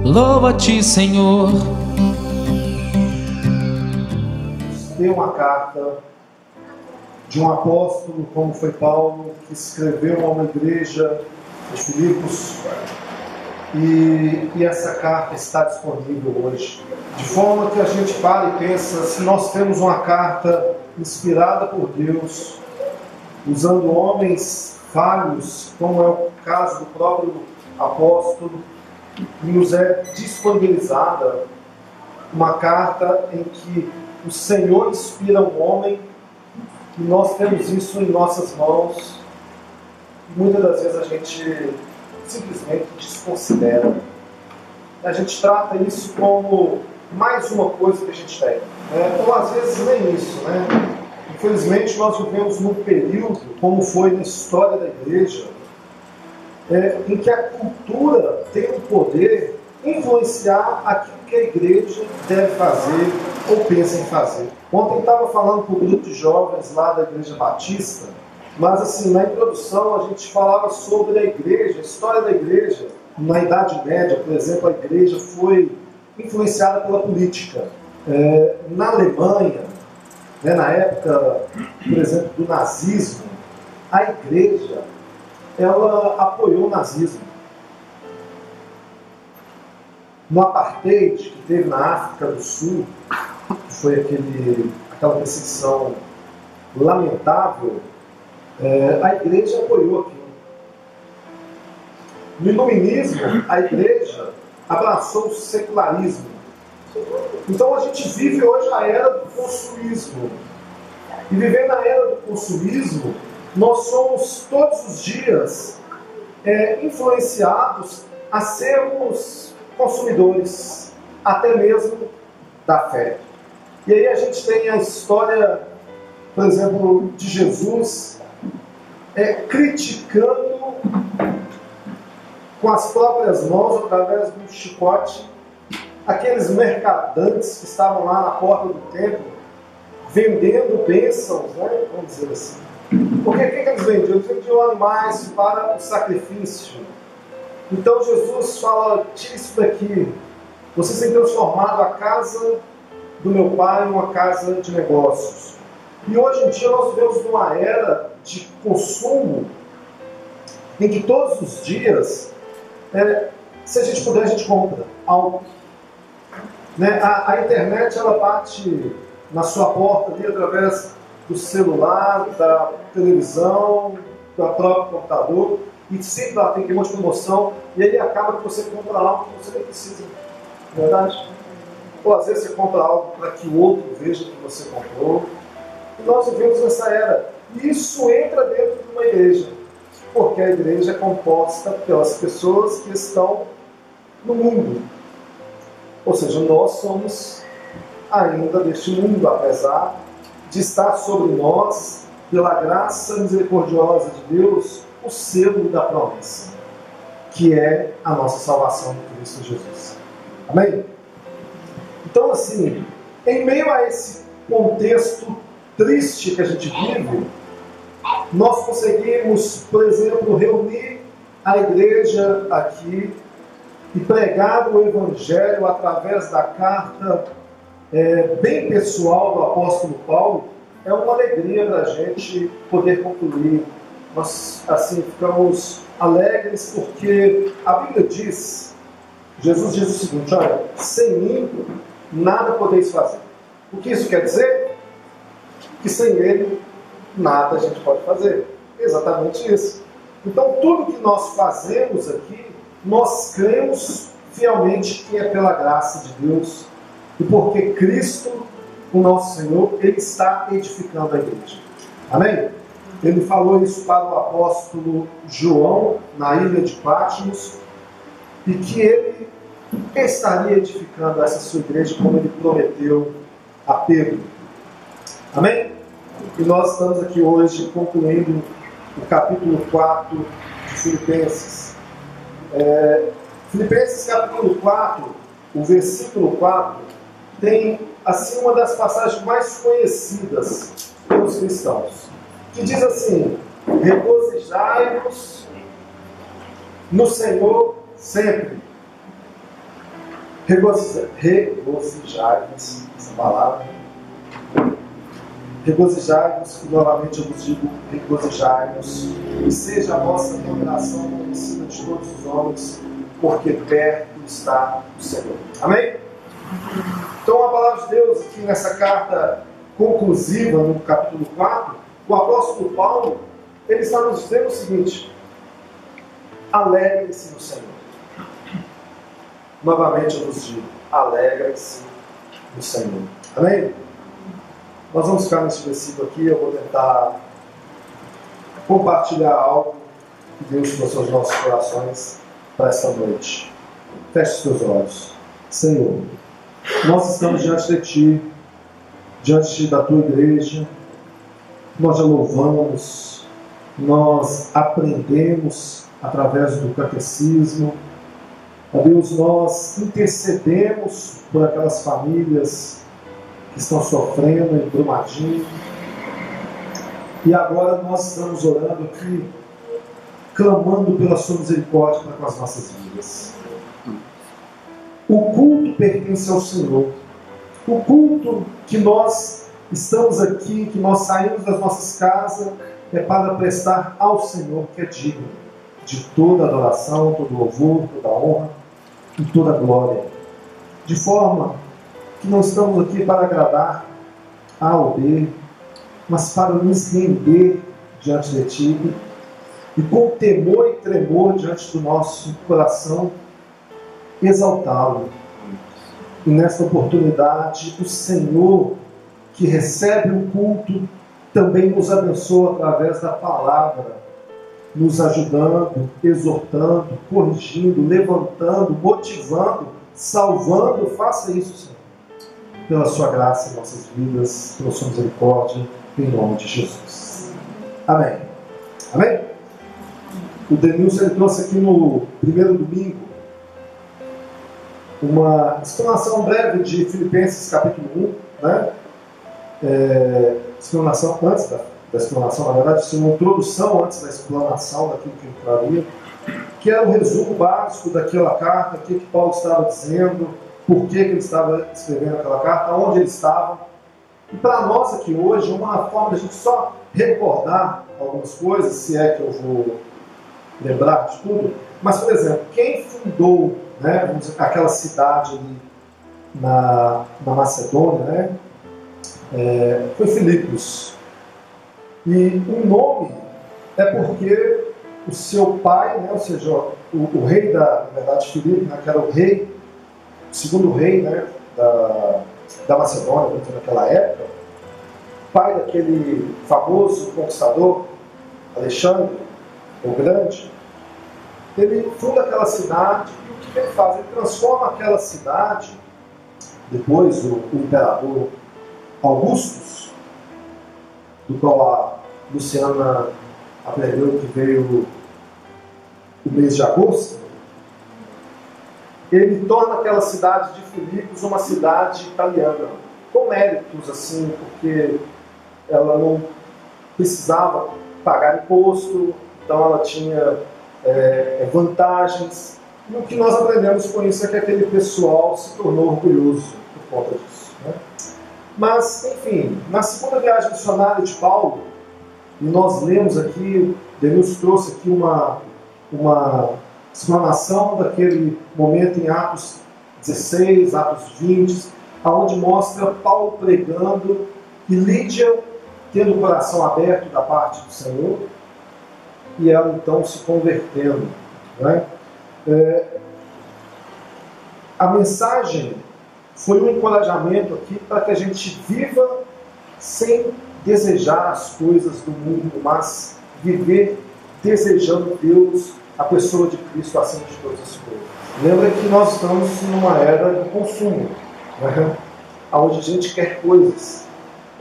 Louva-te, Senhor. Tem uma carta de um apóstolo, como foi Paulo, que escreveu a uma igreja de Filipos, e essa carta está disponível hoje. De forma que a gente para e pensa, se nós temos uma carta inspirada por Deus, usando homens falhos, como é o caso do próprio apóstolo, e nos é disponibilizada uma carta em que o Senhor inspira um homem, e nós temos isso em nossas mãos, e muitas das vezes a gente simplesmente desconsidera. A gente trata isso como mais uma coisa que a gente tem, né? Ou às vezes nem isso, né? Infelizmente nós vivemos num período, como foi na história da igreja, em que a cultura tem o poder de influenciar aquilo que a igreja deve fazer ou pensa em fazer. Ontem eu estava falando com um grupo de jovens lá da Igreja Batista, mas assim, na introdução a gente falava sobre a igreja, a história da igreja. Na Idade Média, por exemplo, a igreja foi influenciada pela política. Na Alemanha, né, na época, por exemplo, do nazismo, a igreja ela apoiou o nazismo. No apartheid que teve na África do Sul, que foi aquela perseguição lamentável, a igreja apoiou aquilo. No iluminismo, a igreja abraçou o secularismo. Então a gente vive hoje a era do consumismo. E vivendo na era do consumismo, nós somos todos os dias influenciados a sermos consumidores, até mesmo da fé. E aí a gente tem a história, por exemplo, de Jesus criticando com as próprias mãos, através de um chicote, aqueles mercadantes que estavam lá na porta do templo, vendendo bênçãos, né? Vamos dizer assim. Porque o que eles vendiam? Eles vendiam animais para o sacrifício. Então Jesus fala, tira isso daqui. Vocês têm transformado a casa do meu pai em uma casa de negócios. E hoje em dia nós vivemos numa era de consumo em que todos os dias, se a gente puder, a gente compra algo. Né? A internet ela bate na sua porta ali através do celular, da televisão, do próprio computador, e sempre ela tem aquele monte de promoção, e aí acaba que você compra algo que você nem precisa. Não é verdade? Ou às vezes você compra algo para que o outro veja que você comprou. E nós vivemos nessa era. E isso entra dentro de uma igreja, porque a igreja é composta pelas pessoas que estão no mundo. Ou seja, nós somos ainda deste mundo, apesar de estar sobre nós, pela graça misericordiosa de Deus, o selo da promessa, que é a nossa salvação em Cristo Jesus. Amém? Então, assim, em meio a esse contexto triste que a gente vive, nós conseguimos, por exemplo, reunir a igreja aqui e pregar o Evangelho através da carta bem pessoal do apóstolo Paulo. É uma alegria para a gente poder concluir. Nós, assim, ficamos alegres porque a Bíblia diz, Jesus diz o seguinte, olha, sem mim nada podeis fazer. O que isso quer dizer? Que sem ele nada a gente pode fazer. Exatamente isso. Então tudo que nós fazemos aqui, nós cremos fielmente que é pela graça de Deus e porque Cristo, o nosso Senhor, Ele está edificando a igreja. Amém? Ele falou isso para o apóstolo João na ilha de Patmos, e que ele estaria edificando essa sua igreja como ele prometeu a Pedro. Amém? E nós estamos aqui hoje concluindo o capítulo 4 de Filipenses. Filipenses capítulo 4, o versículo 4, tem assim uma das passagens mais conhecidas pelos cristãos, que diz assim: regozijai-vos no Senhor sempre. Regozijai-vos, essa palavra. Regozijai-vos, e novamente eu vos digo, regozijai-vos, e seja a vossa ponderação conhecida de todos os homens, porque perto está o Senhor. Amém? Então a palavra de Deus aqui nessa carta conclusiva, no capítulo 4, o apóstolo Paulo, ele está nos dizendo o seguinte: alegrem-se no Senhor. Novamente eu vos digo, alegrem-se no Senhor. Amém? Nós vamos ficar nesse versículo aqui, eu vou tentar compartilhar algo que Deus trouxe aos nossos corações para esta noite. Feche seus olhos. Senhor, nós estamos diante de Ti, diante da Tua igreja, nós já louvamos, nós aprendemos através do catecismo. Ó Deus, nós intercedemos por aquelas famílias que estão sofrendo em Brumadinho. E agora nós estamos orando aqui, clamando pela sua misericórdia para com as nossas vidas. O culto pertence ao Senhor. O culto que nós estamos aqui, que nós saímos das nossas casas, é para prestar ao Senhor, que é digno de toda adoração, todo louvor, toda honra e toda glória. De forma que não estamos aqui para agradar A ou B, mas para nos render diante de Ti e com temor e tremor diante do nosso coração exaltá-lo. E nesta oportunidade, o Senhor, que recebe o culto, também nos abençoa através da palavra, nos ajudando, exortando, corrigindo, levantando, motivando, salvando. Faça isso, Senhor, pela sua graça em nossas vidas, pela sua misericórdia, em nome de Jesus. Amém. Amém? O Denilson, ele trouxe aqui no primeiro domingo uma explanação breve de Filipenses capítulo 1, né? Explanação antes da explanação, na verdade, uma introdução antes da explanação daquilo que entraria, que é o resumo básico daquela carta, o que Paulo estava dizendo, por que ele estava escrevendo aquela carta, onde ele estava. E para nós aqui hoje, uma forma de a gente só recordar algumas coisas, se é que eu vou lembrar de tudo, mas, por exemplo, quem fundou, né, vamos dizer, aquela cidade ali na Macedônia, né, foi Filipos. E o nome é porque o seu pai, né, ou seja, o rei na verdade, Filipe, né, que era o rei, o segundo rei, né, da Macedônia, vamos dizer, naquela época, pai daquele famoso conquistador, Alexandre, o Grande, ele funda aquela cidade. E o que ele faz? Ele transforma aquela cidade, depois o imperador Augustus, do qual a Luciana aprendeu que veio o mês de agosto, ele torna aquela cidade de Filipos uma cidade italiana, com méritos, assim, porque ela não precisava pagar imposto, então ela tinha vantagens. E o que nós aprendemos com isso é que aquele pessoal se tornou orgulhoso por conta disso, né? Mas, enfim, na segunda viagem missionária de Paulo, e nós lemos aqui, Deus trouxe aqui uma explanação daquele momento em Atos 16, Atos 20, onde mostra Paulo pregando e Lídia tendo o coração aberto da parte do Senhor, e ela então se convertendo, né? A mensagem foi um encorajamento aqui para que a gente viva sem desejar as coisas do mundo, mas viver desejando Deus, a pessoa de Cristo, acima de todas as coisas. Lembra que nós estamos numa era de consumo, né? Onde a gente quer coisas,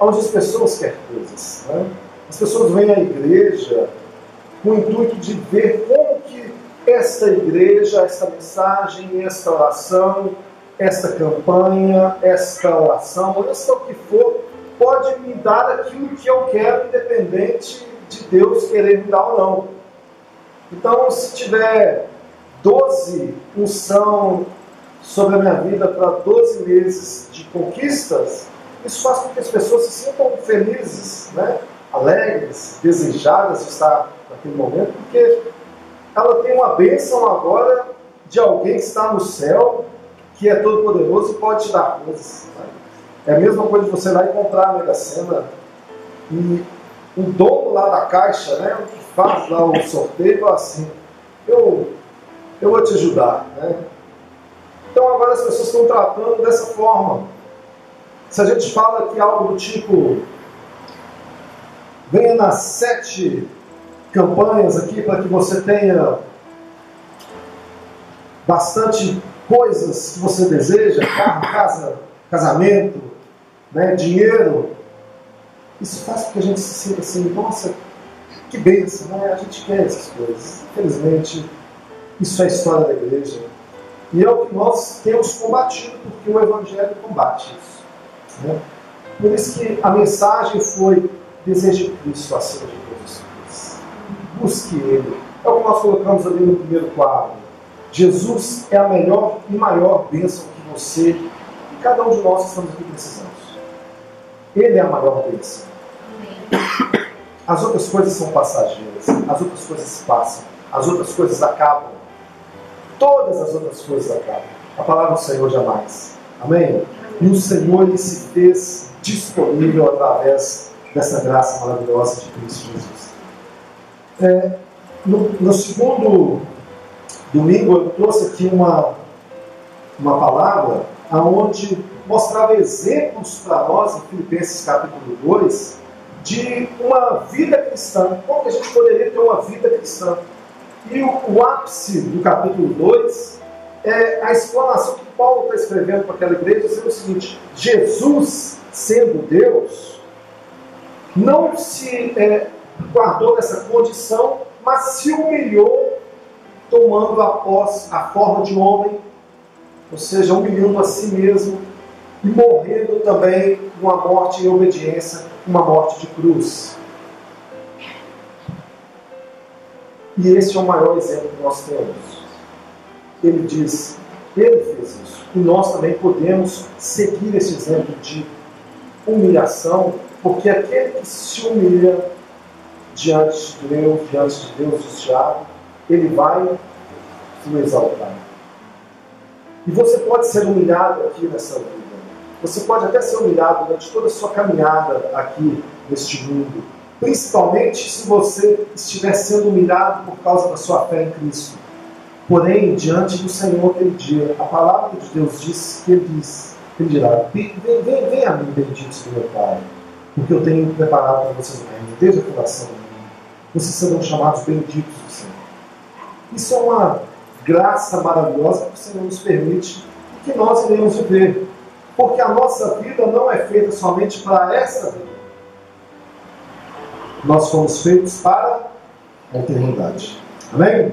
onde as pessoas querem coisas, né? As pessoas vêm à igreja com o intuito de ver como que esta igreja, esta mensagem, esta oração, esta campanha, esta oração, esta o que for, pode me dar aquilo que eu quero, independente de Deus querer me dar ou não. Então, se tiver 12 unção sobre a minha vida para 12 meses de conquistas, isso faz com que as pessoas se sintam felizes, né? Alegres, desejadas de estar naquele momento, porque ela tem uma bênção agora de alguém que está no céu, que é todo poderoso e pode te dar coisas. Né? É a mesma coisa de você ir lá e comprar a Mega Sena e o dono lá da caixa, né, que faz lá o sorteio, fala assim, eu vou te ajudar. Né? Então agora as pessoas estão tratando dessa forma. Se a gente fala aqui algo do tipo, venha nas 7 campanhas aqui para que você tenha bastante coisas que você deseja, carro, casa, casamento, né, dinheiro, isso faz com que a gente se sinta assim, nossa, que bênção, né? A gente quer essas coisas. Infelizmente, isso é a história da igreja. E é o que nós temos combatido, porque o Evangelho combate isso. Né? Por isso que a mensagem foi: deseje Cristo acima de todas as coisas. Busque Ele. É o que nós colocamos ali no primeiro quadro. Jesus é a melhor e maior bênção que você e cada um de nós que estamos aqui precisamos. Ele é a maior bênção. As outras coisas são passageiras. As outras coisas passam. As outras coisas acabam. Todas as outras coisas acabam. A palavra do Senhor jamais. Amém? E o Senhor, Ele se fez disponível através dessa graça maravilhosa de Cristo Jesus. No segundo domingo eu trouxe aqui uma palavra onde mostrava exemplos para nós, em Filipenses capítulo 2, de uma vida cristã. Como que a gente poderia ter uma vida cristã? E o ápice do capítulo 2 é a explanação que Paulo está escrevendo para aquela igreja, dizendo o seguinte: Jesus, sendo Deus, não se guardou dessa condição, mas se humilhou, tomando a forma de homem, ou seja, humilhando a si mesmo e morrendo também uma morte em obediência, uma morte de cruz. E esse é o maior exemplo que nós temos. Ele diz, ele fez isso. E nós também podemos seguir esse exemplo de humilhação, porque aquele que se humilha diante de Deus, diz Tiago, ele vai se exaltar. E você pode ser humilhado aqui nessa vida. Você pode até ser humilhado durante toda a sua caminhada aqui neste mundo. Principalmente se você estiver sendo humilhado por causa da sua fé em Cristo. Porém, diante do Senhor aquele dia, a palavra de Deus diz que ele dirá: vem a mim, benditos do meu Pai, porque eu tenho preparado para vocês um reino, desde a fundação do mundo. Vocês serão chamados benditos do Senhor. Isso é uma graça maravilhosa que o Senhor nos permite e que nós iremos viver. Porque a nossa vida não é feita somente para essa vida. Nós fomos feitos para a eternidade. Amém?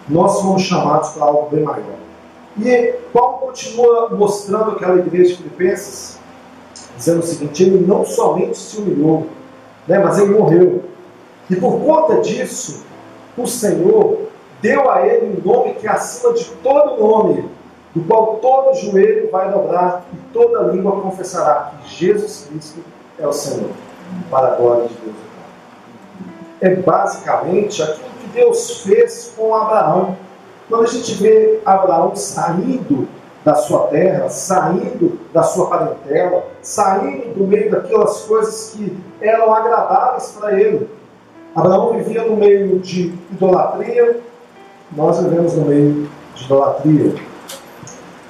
Nós fomos chamados para algo bem maior. E Paulo continua mostrando aquela igreja de Filipenses, dizendo o seguinte: ele não somente se humilhou, né, mas ele morreu. E por conta disso, o Senhor deu a ele um nome que é acima de todo nome, do qual todo joelho vai dobrar e toda língua confessará que Jesus Cristo é o Senhor, para a glória de Deus. É basicamente aquilo que Deus fez com Abraão. Quando a gente vê Abraão saindo da sua terra, saindo da sua parentela, saindo do meio daquelas coisas que eram agradáveis para ele. Abraão vivia no meio de idolatria, nós vivemos no meio de idolatria.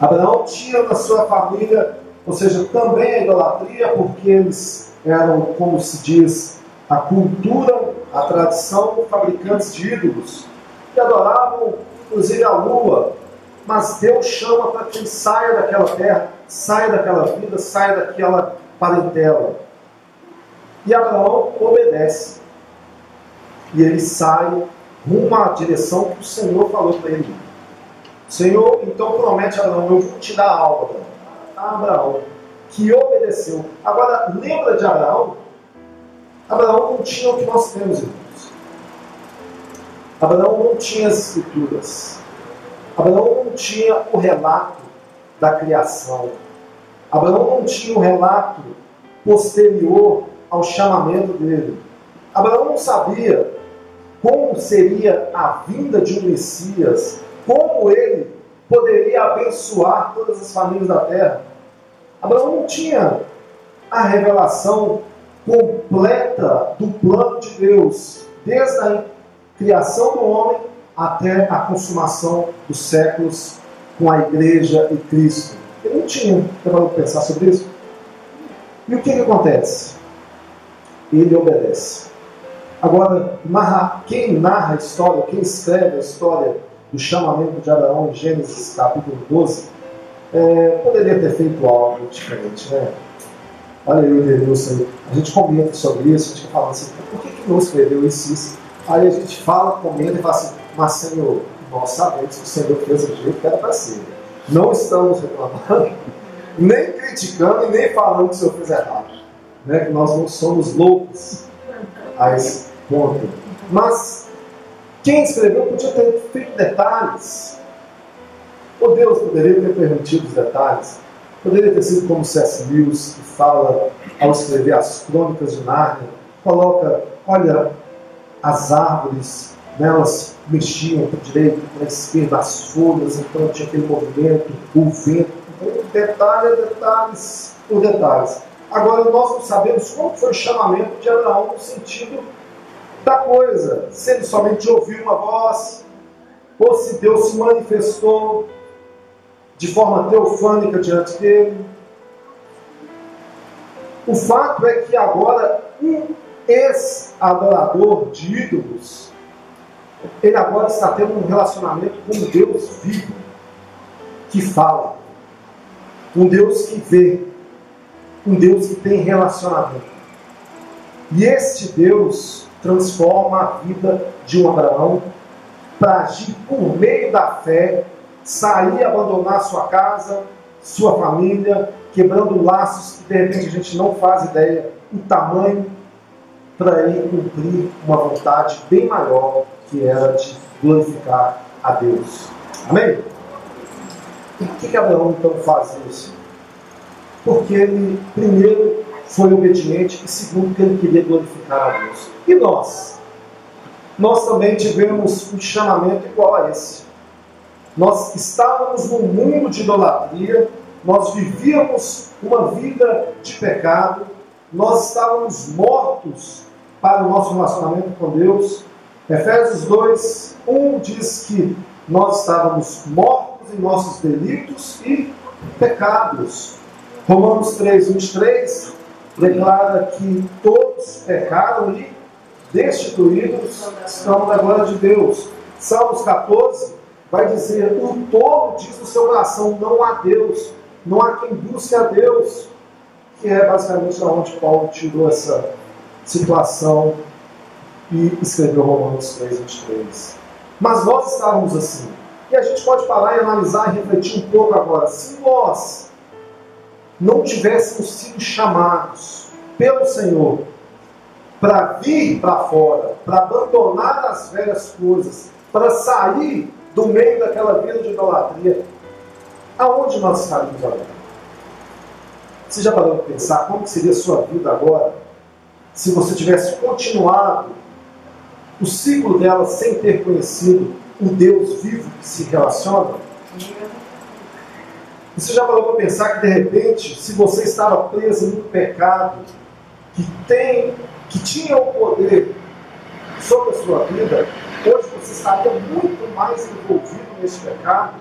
Abraão tinha na sua família, ou seja, também a idolatria, porque eles eram, como se diz, a cultura, a tradição, fabricantes de ídolos, que adoravam, inclusive, a lua. Mas Deus chama para que ele saia daquela terra, saia daquela vida, saia daquela parentela. E Abraão obedece. E ele sai rumo à direção que o Senhor falou para ele. O Senhor então promete a Abraão: eu vou te dar algo, Abraão, que obedeceu. Agora, lembra de Abraão? Abraão não tinha o que nós temos, irmãos. Abraão não tinha as escrituras. Abraão não tinha o relato da criação. Abraão não tinha um relato posterior ao chamamento dele. Abraão não sabia como seria a vinda de um Messias, como ele poderia abençoar todas as famílias da terra. Abraão não tinha a revelação completa do plano de Deus, desde a criação do homem até a consumação dos séculos com a igreja e Cristo. Ele não tinha. Você vai pensar sobre isso? E o que acontece? Ele obedece. Agora, quem narra a história, quem escreve a história do chamamento de Abraão em Gênesis capítulo 12, poderia ter feito algo diferente, né? Olha eu e Denilson, a gente comenta sobre isso, a gente fala assim, por que não escreveu isso? Aí a gente fala, comenta e fala assim, mas Senhor, nós sabemos que o Senhor fez do jeito que era para ser. Não estamos reclamando, nem criticando e nem falando que o Senhor fez errado. Né? Que nós não somos loucos a esse ponto. Mas quem escreveu podia ter feito detalhes. Ou Deus poderia ter permitido os detalhes. Poderia ter sido como C.S. Lewis, que fala, ao escrever as Crônicas de Nárnia, coloca, olha, as árvores, né, elas mexiam para a direita, para a esquerda, as folhas, então tinha aquele movimento, o vento, então, detalhes por detalhes. Agora, nós não sabemos como foi o chamamento de Abraão no sentido da coisa, se ele somente ouviu uma voz, ou se Deus se manifestou de forma teofânica diante dele. O fato é que agora um ex-adorador de ídolos, ele agora está tendo um relacionamento com um Deus vivo, que fala, um Deus que vê, um Deus que tem relacionamento. E este Deus transforma a vida de um Abraão para agir por meio da fé, sair e abandonar sua casa, sua família, quebrando laços que de repente a gente não faz ideia o tamanho, para ir cumprir uma vontade bem maior, que era de glorificar a Deus. Amém? E por que Abraão então faz isso? Porque ele, primeiro, foi obediente e segundo, que ele queria glorificar a Deus. E nós? Nós também tivemos um chamamento igual a esse. Nós estávamos num mundo de idolatria, nós vivíamos uma vida de pecado, nós estávamos mortos para o nosso relacionamento com Deus. Efésios 2, 1 diz que nós estávamos mortos em nossos delitos e pecados. Romanos 3, 23 declara que todos pecaram e destituídos estão da glória de Deus. Salmos 14 vai dizer, o tolo diz no seu coração, não há Deus, não há quem busque a Deus, que é basicamente onde Paulo tirou essa situação e escreveu Romanos 3, 23. Mas nós estávamos assim. E a gente pode parar e analisar e refletir um pouco agora. Se nós não tivéssemos sido chamados pelo Senhor para vir para fora, para abandonar as velhas coisas, para sair do meio daquela vida de idolatria, aonde nós estaríamos agora? Você já parou para pensar como seria a sua vida agora se você tivesse continuado o ciclo dela sem ter conhecido um Deus vivo que se relaciona? Você já parou para pensar que de repente, se você estava preso no pecado, que tinha o poder sobre a sua vida, hoje você estaria muito mais envolvido nesse pecado?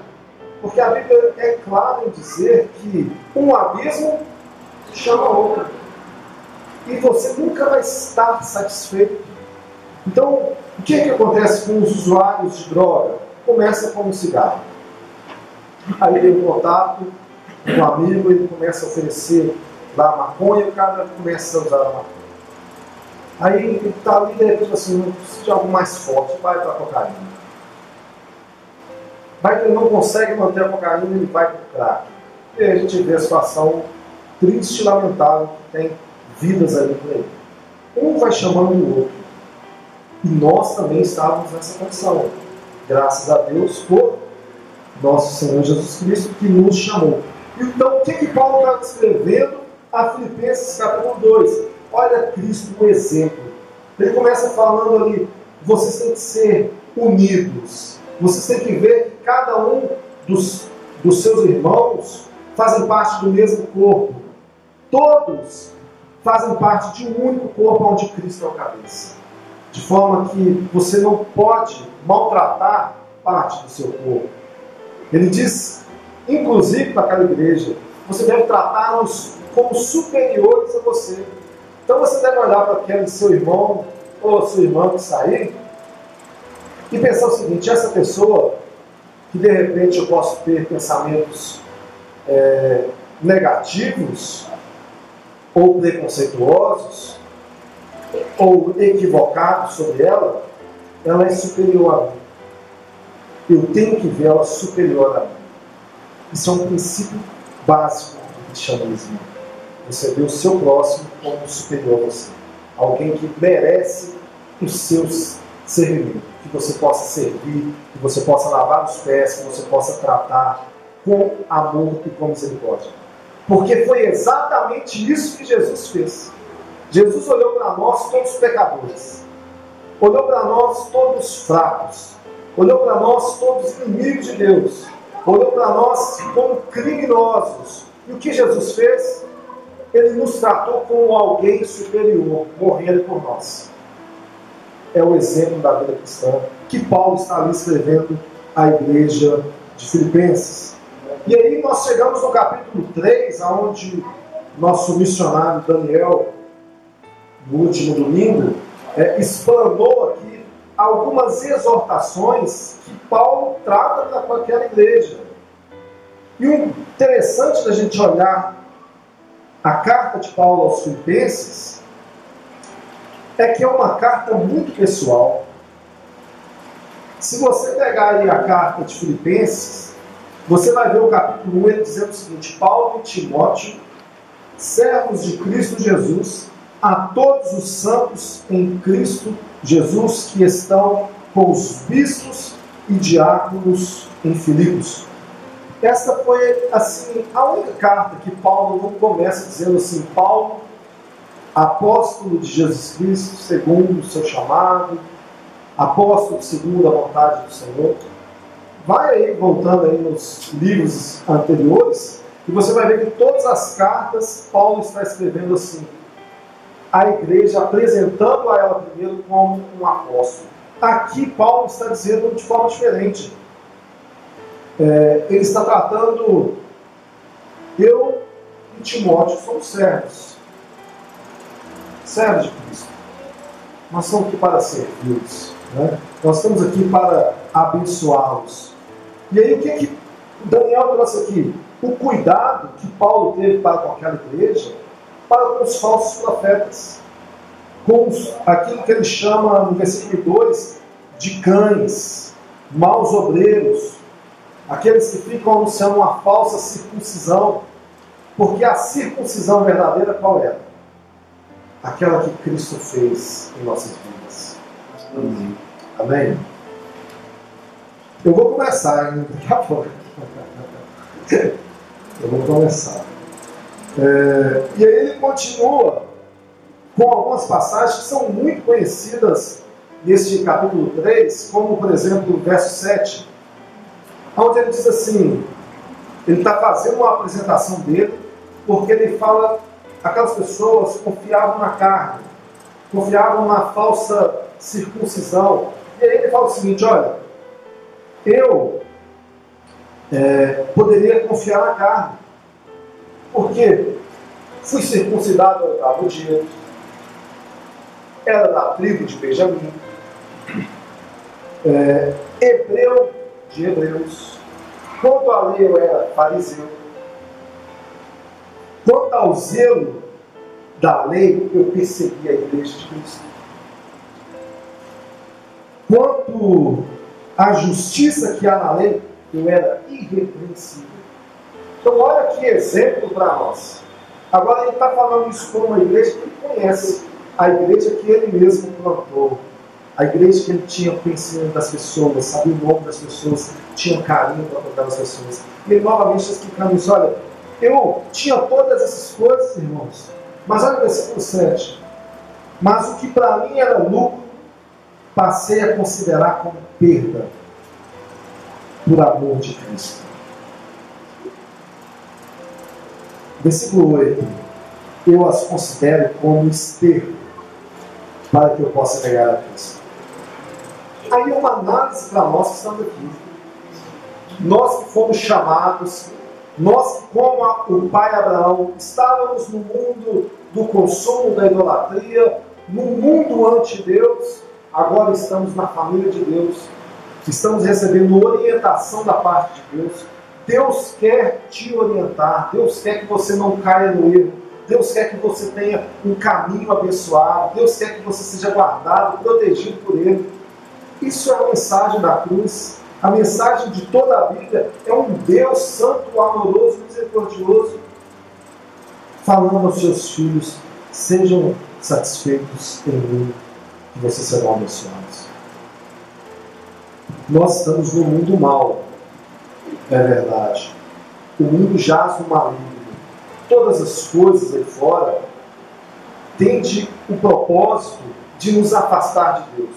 Porque a Bíblia é clara em dizer que um abismo chama outro. E você nunca vai estar satisfeito. Então, o que acontece com os usuários de droga? Começa com um cigarro. Aí tem um contato com um amigo, ele começa a oferecer lá a maconha, e o cara começa a usar a maconha. Aí ele está ali, de repente, assim, não precisa de algo mais forte, vai para a cocaína. Vai que ele não consegue manter a cocaína, ele vai para o crack. E aí a gente vê a situação triste e lamentável que tem vidas ali por aí. Um vai chamando o outro. E nós também estávamos nessa condição. Graças a Deus por nosso Senhor Jesus Cristo, que nos chamou. Então, o que Paulo está escrevendo a Filipenses capítulo 2? Olha Cristo um exemplo. Ele começa falando ali, vocês têm que ser unidos. Vocês têm que ver que cada um dos seus irmãos fazem parte do mesmo corpo. Todos fazem parte de um único corpo onde Cristo é o cabeça. De forma que você não pode maltratar parte do seu corpo. Ele diz, inclusive para aquela igreja, você deve tratá-los como superiores a você. Então você deve olhar para aquele seu irmão ou sua irmã que sair e pensar o seguinte: essa pessoa que de repente eu posso ter pensamentos negativos ou preconceituosos ou equivocados sobre ela, ela é superior a mim. Eu tenho que ver ela superior a mim. Isso é um princípio básico do cristianismo. Você vê o seu próximo como superior a você. Alguém que merece os seus servimentos. Que você possa servir, que você possa lavar os pés, que você possa tratar com amor e com misericórdia. Porque foi exatamente isso que Jesus fez. Jesus olhou para nós todos pecadores. Olhou para nós todos fracos. Olhou para nós todos inimigos de Deus. Olhou para nós como criminosos. E o que Jesus fez? Ele nos tratou como alguém superior, morrendo por nós. É o exemplo da vida cristã que Paulo está ali escrevendo à igreja de Filipenses. E aí nós chegamos no capítulo 3, onde nosso missionário Daniel, no último domingo, explanou aqui algumas exortações que Paulo trata com aquela igreja. E o interessante da gente olhar a carta de Paulo aos Filipenses é que é uma carta muito pessoal. Se você pegar aí a carta de Filipenses, você vai ver o capítulo 1, ele dizendo o seguinte: Paulo e Timóteo, servos de Cristo Jesus, a todos os santos em Cristo Jesus que estão com os bispos e diáconos em Filipos. Esta foi, assim, a única carta que Paulo não começa dizendo assim: Paulo, apóstolo de Jesus Cristo, segundo o seu chamado, apóstolo segundo a vontade do Senhor. Vai aí, voltando aí nos livros anteriores, e você vai ver que todas as cartas, Paulo está escrevendo assim, a igreja, apresentando a ela primeiro como um apóstolo. Aqui Paulo está dizendo de forma diferente. Ele está tratando, eu e Timóteo somos servos de Cristo. Nós estamos aqui para servi-los, né? Nós estamos aqui para abençoá-los. E aí o que Daniel trouxe aqui? O cuidado que Paulo teve para com aquela igreja, para com os falsos profetas, com aquilo que ele chama no versículo 2 de cães, maus obreiros, aqueles que ficam anunciando uma falsa circuncisão, porque a circuncisão verdadeira qual é? Aquela que Cristo fez em nossas vidas. Amém? Eu vou começar ainda daqui a pouco. Eu vou começar. E aí ele continua com algumas passagens que são muito conhecidas neste capítulo 3, como por exemplo o verso 7, onde ele diz assim, ele está fazendo uma apresentação dele, porque ele fala, aquelas pessoas confiavam na carne, confiavam na falsa circuncisão, e aí ele fala o seguinte: olha, eu poderia confiar na carne, porque fui circuncidado ao oitavo dia, era da tribo de Benjamim, hebreu de hebreus, quanto à lei eu era fariseu, quanto ao zelo da lei eu persegui a igreja de Cristo, quanto à justiça que há na lei eu era irrepreensível. Então olha que exemplo para nós. Agora ele está falando isso para uma igreja que ele conhece, a igreja que ele mesmo plantou, A igreja que ele tinha conhecimento das pessoas, sabia o nome das pessoas, tinha carinho para contar as pessoas. E ele novamente está explicando isso. Olha, eu tinha todas essas coisas, irmãos, mas olha o versículo 7. Mas o que para mim era lucro, passei a considerar como perda, por amor de Cristo. Versículo 8. Eu as considero como esterco, para que eu possa pegar a Cristo. Aí uma análise para nós que estamos aqui. Nós que fomos chamados, nós que, como o pai Abraão, estávamos no mundo do consumo da idolatria, no mundo anti-Deus, agora estamos na família de Deus, estamos recebendo orientação da parte de Deus. Deus quer te orientar, Deus quer que você não caia no erro, Deus quer que você tenha um caminho abençoado, Deus quer que você seja guardado, protegido por Ele. Isso é a mensagem da cruz. A mensagem de toda a Bíblia é um Deus santo, amoroso, misericordioso, falando aos seus filhos: sejam satisfeitos em mim, que vocês serão abençoados. Nós estamos no mundo mau, é verdade. O mundo jaz no maligno. Todas as coisas aí fora têm o propósito de nos afastar de Deus.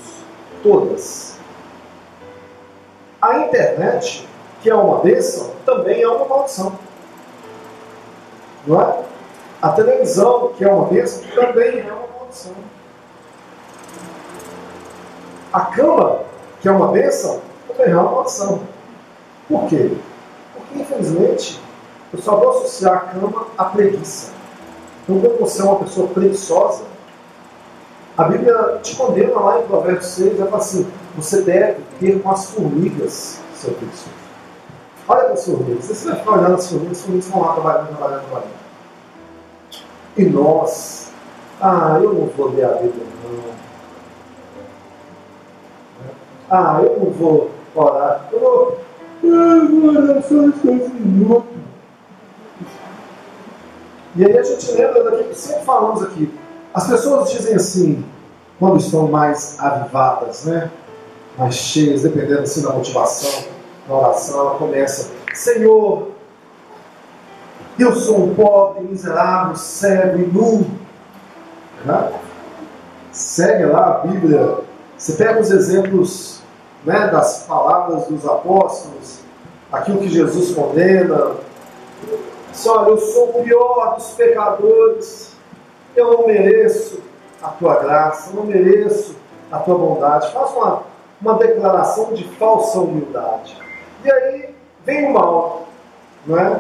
Todas. A internet, que é uma bênção, também é uma maldição. Não é? A televisão, que é uma bênção, também é uma maldição. A cama, que é uma bênção, também é uma maldição. Por quê? Porque, infelizmente, eu só vou associar a cama à preguiça. Então, quando você é uma pessoa preguiçosa, a Bíblia te condena lá em Provérbios 6, ela fala assim: você deve ter com as formigas, seu preguiçoso. Olha para as formigas, você vai ficar olhando as formigas vão lá trabalhando. E nós, eu não vou ler a Bíblia, não. Eu não vou orar. Eu vou orar só uns 2 minutos. E aí a gente lembra daquilo que sempre falamos aqui. As pessoas dizem assim, quando estão mais avivadas, né? Mais cheias, dependendo assim da motivação, na oração, ela começa: Senhor, eu sou um pobre, miserável, cego e nu. Né? Segue lá a Bíblia. Você pega os exemplos, né, das palavras dos apóstolos, aquilo que Jesus condena. Olha, eu sou o pior dos pecadores, eu não mereço a tua graça, eu não mereço a tua bondade. Faz uma declaração de falsa humildade. E aí vem o mal, não é?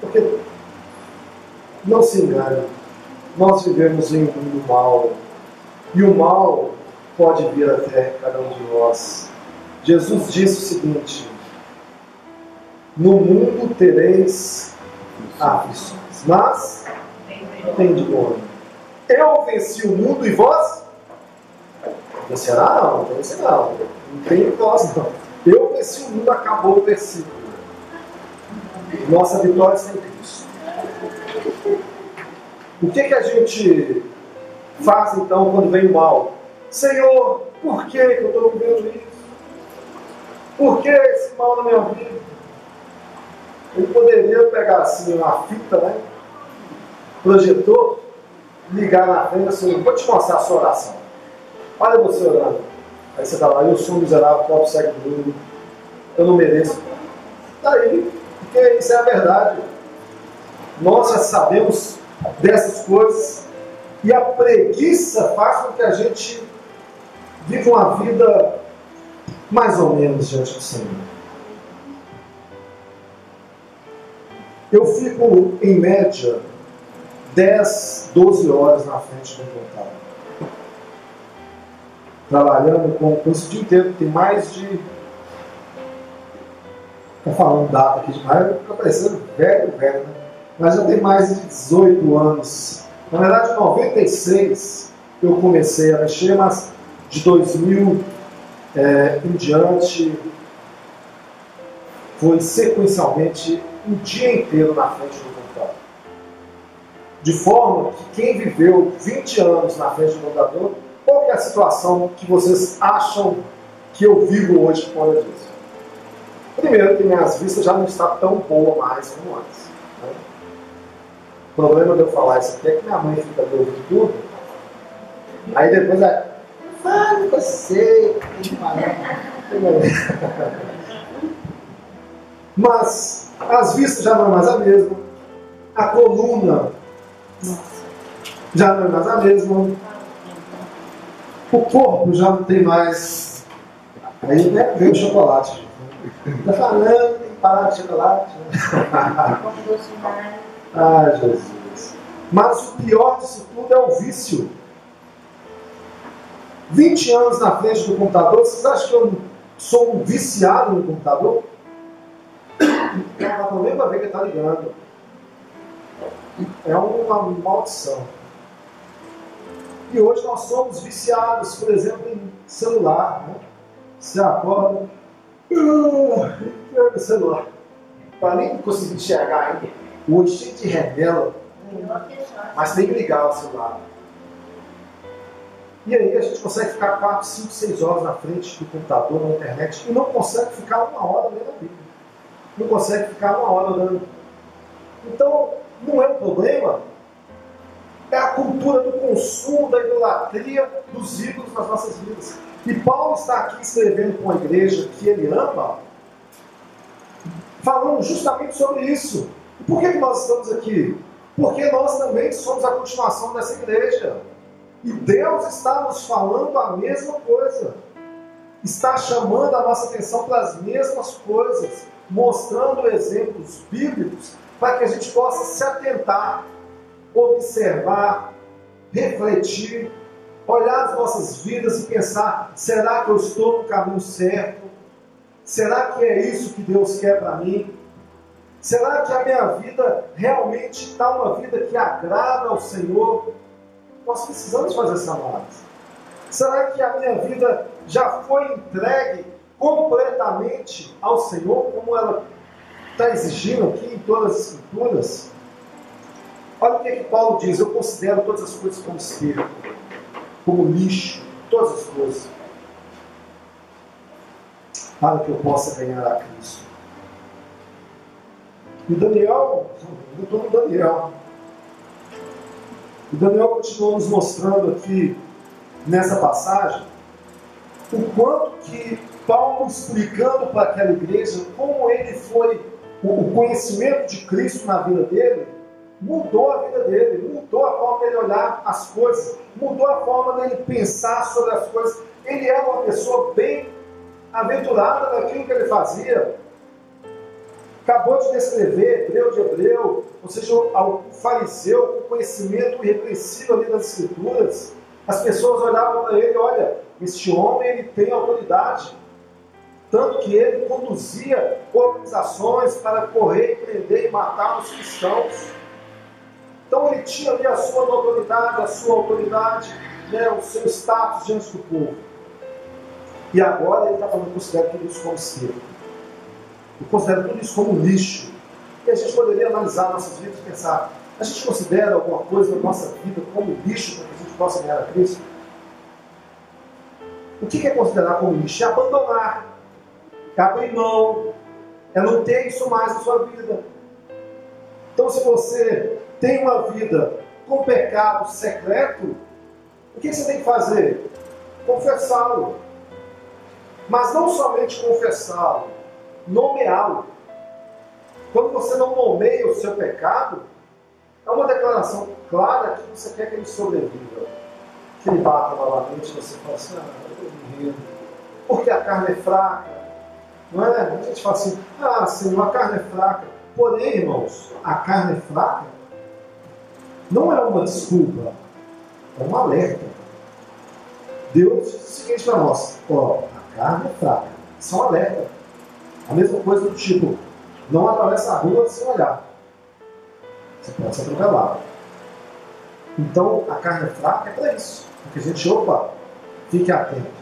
Porque, não se engane, nós vivemos em um mundo mau, e o mal pode vir até cada um de nós. Jesus disse o seguinte: no mundo tereis aflições, mas tende bom ânimo. Eu venci o mundo e vós? Vencerá? Não vence não. Não tem vós não. Eu venci o mundo, acabou o versículo. Nossa vitória está em Cristo. O que a gente faz então quando vem o mal? Senhor, por que eu estou vivendo isso? Por que esse mal na minha vida? Ele poderia pegar assim uma fita, né? Projetor, ligar na frente assim: vou te mostrar a sua oração. Olha você orando. Aí você está lá: eu sou um miserável, pobre, cego do mundo, eu não mereço. Daí, porque isso é a verdade. Nós já sabemos dessas coisas, e a preguiça faz com que a gente viva uma vida mais ou menos diante do Senhor. Eu fico, em média, 10, 12 horas na frente do computador, trabalhando com isso o dia inteiro. Tem mais de... Estou falando data aqui demais, está parecendo velho, né? Mas já tem mais de 18 anos. Na verdade, em 96 eu comecei a mexer, mas de 2000 em diante foi sequencialmente um dia inteiro na frente do computador. De forma que quem viveu 20 anos na frente do computador Qual que é a situação que vocês acham que eu vivo hoje por causa disso? Primeiro, que minhas vistas já não estão tão boas mais como antes. Né? O problema de eu falar isso aqui é que minha mãe fica me ouvindo tudo. Aí depois fala com você. Mas as vistas já não é mais a mesma. A coluna já não é mais a mesma. O corpo já não tem mais. Aí vem o chocolate. Está falando, tem que parar de chocolate. Ah, Jesus. Mas o pior disso tudo é o vício. 20 anos na frente do computador, vocês acham que eu sou um viciado no computador? Não nem vai ver que está ligando. É uma maldição. E hoje nós somos viciados, por exemplo, em celular. Né? Você acorda, pega o celular. Para nem conseguir enxergar ainda. Hoje cheio de revela. Mas tem que ligar o celular. E aí a gente consegue ficar 4, 5, 6 horas na frente do computador, na internet, e não consegue ficar 1 hora lendo a Bíblia. Não consegue ficar 1 hora orando. Então, não é um problema. É a cultura do consumo, da idolatria, dos ídolos nas nossas vidas. E Paulo está aqui escrevendo com a igreja que ele ama, falando justamente sobre isso. E por que nós estamos aqui? Porque nós também somos a continuação dessa igreja. E Deus está nos falando a mesma coisa. Está chamando a nossa atenção para as mesmas coisas. Mostrando exemplos bíblicos para que a gente possa se atentar, observar, refletir, olhar as nossas vidas e pensar: será que eu estou no caminho certo? Será que é isso que Deus quer para mim? Será que a minha vida realmente está uma vida que agrada ao Senhor? Nós precisamos fazer essa análise. Será que a minha vida já foi entregue completamente ao Senhor, como ela está exigindo aqui em todas as Escrituras? Olha o que Paulo diz: eu considero todas as coisas como esterco, como lixo, todas as coisas, para que eu possa ganhar a Cristo. E Daniel, eu estou no Daniel. E Daniel continua nos mostrando aqui, nessa passagem, o quanto que Paulo, explicando para aquela igreja como ele foi, o conhecimento de Cristo na vida dele, mudou a vida dele, mudou a forma dele olhar as coisas, mudou a forma dele pensar sobre as coisas. Ele era uma pessoa bem aventurada naquilo que ele fazia. Acabou de descrever, hebreu de hebreu, ou seja, o fariseu com conhecimento irrepreensível ali das Escrituras. As pessoas olhavam para ele: olha, este homem ele tem autoridade. Tanto que ele conduzia organizações para correr, prender e matar os cristãos. Então ele tinha ali a sua autoridade, né, o seu status diante do povo. E agora ele está falando: considero tudo isso como esterco. Eu considero tudo isso como lixo. E a gente poderia analisar nossas vidas e pensar: a gente considera alguma coisa na nossa vida como lixo para que a gente possa ganhar a Cristo? O que é considerar como lixo? É abandonar, é abrir mão, é não ter isso mais na sua vida. Então, se você tem uma vida com pecado secreto, o que você tem que fazer? Confessá-lo. Mas não somente confessá-lo, nomeá-lo. Quando você não nomeia o seu pecado, é uma declaração clara que você quer que ele sobreviva. Que ele bata novamente, você fala assim: eu me rendo, porque a carne é fraca. Não é? A gente fala assim: Senhor, a carne é fraca. Porém, irmãos, a carne é fraca não é uma desculpa, é um alerta. Deus diz o seguinte para nós: a carne é fraca. Isso é um alerta. A mesma coisa do tipo: não atravessa a rua sem olhar. Você pode ser atropelado. Então, a carne é fraca é para isso. Porque a gente, fique atento.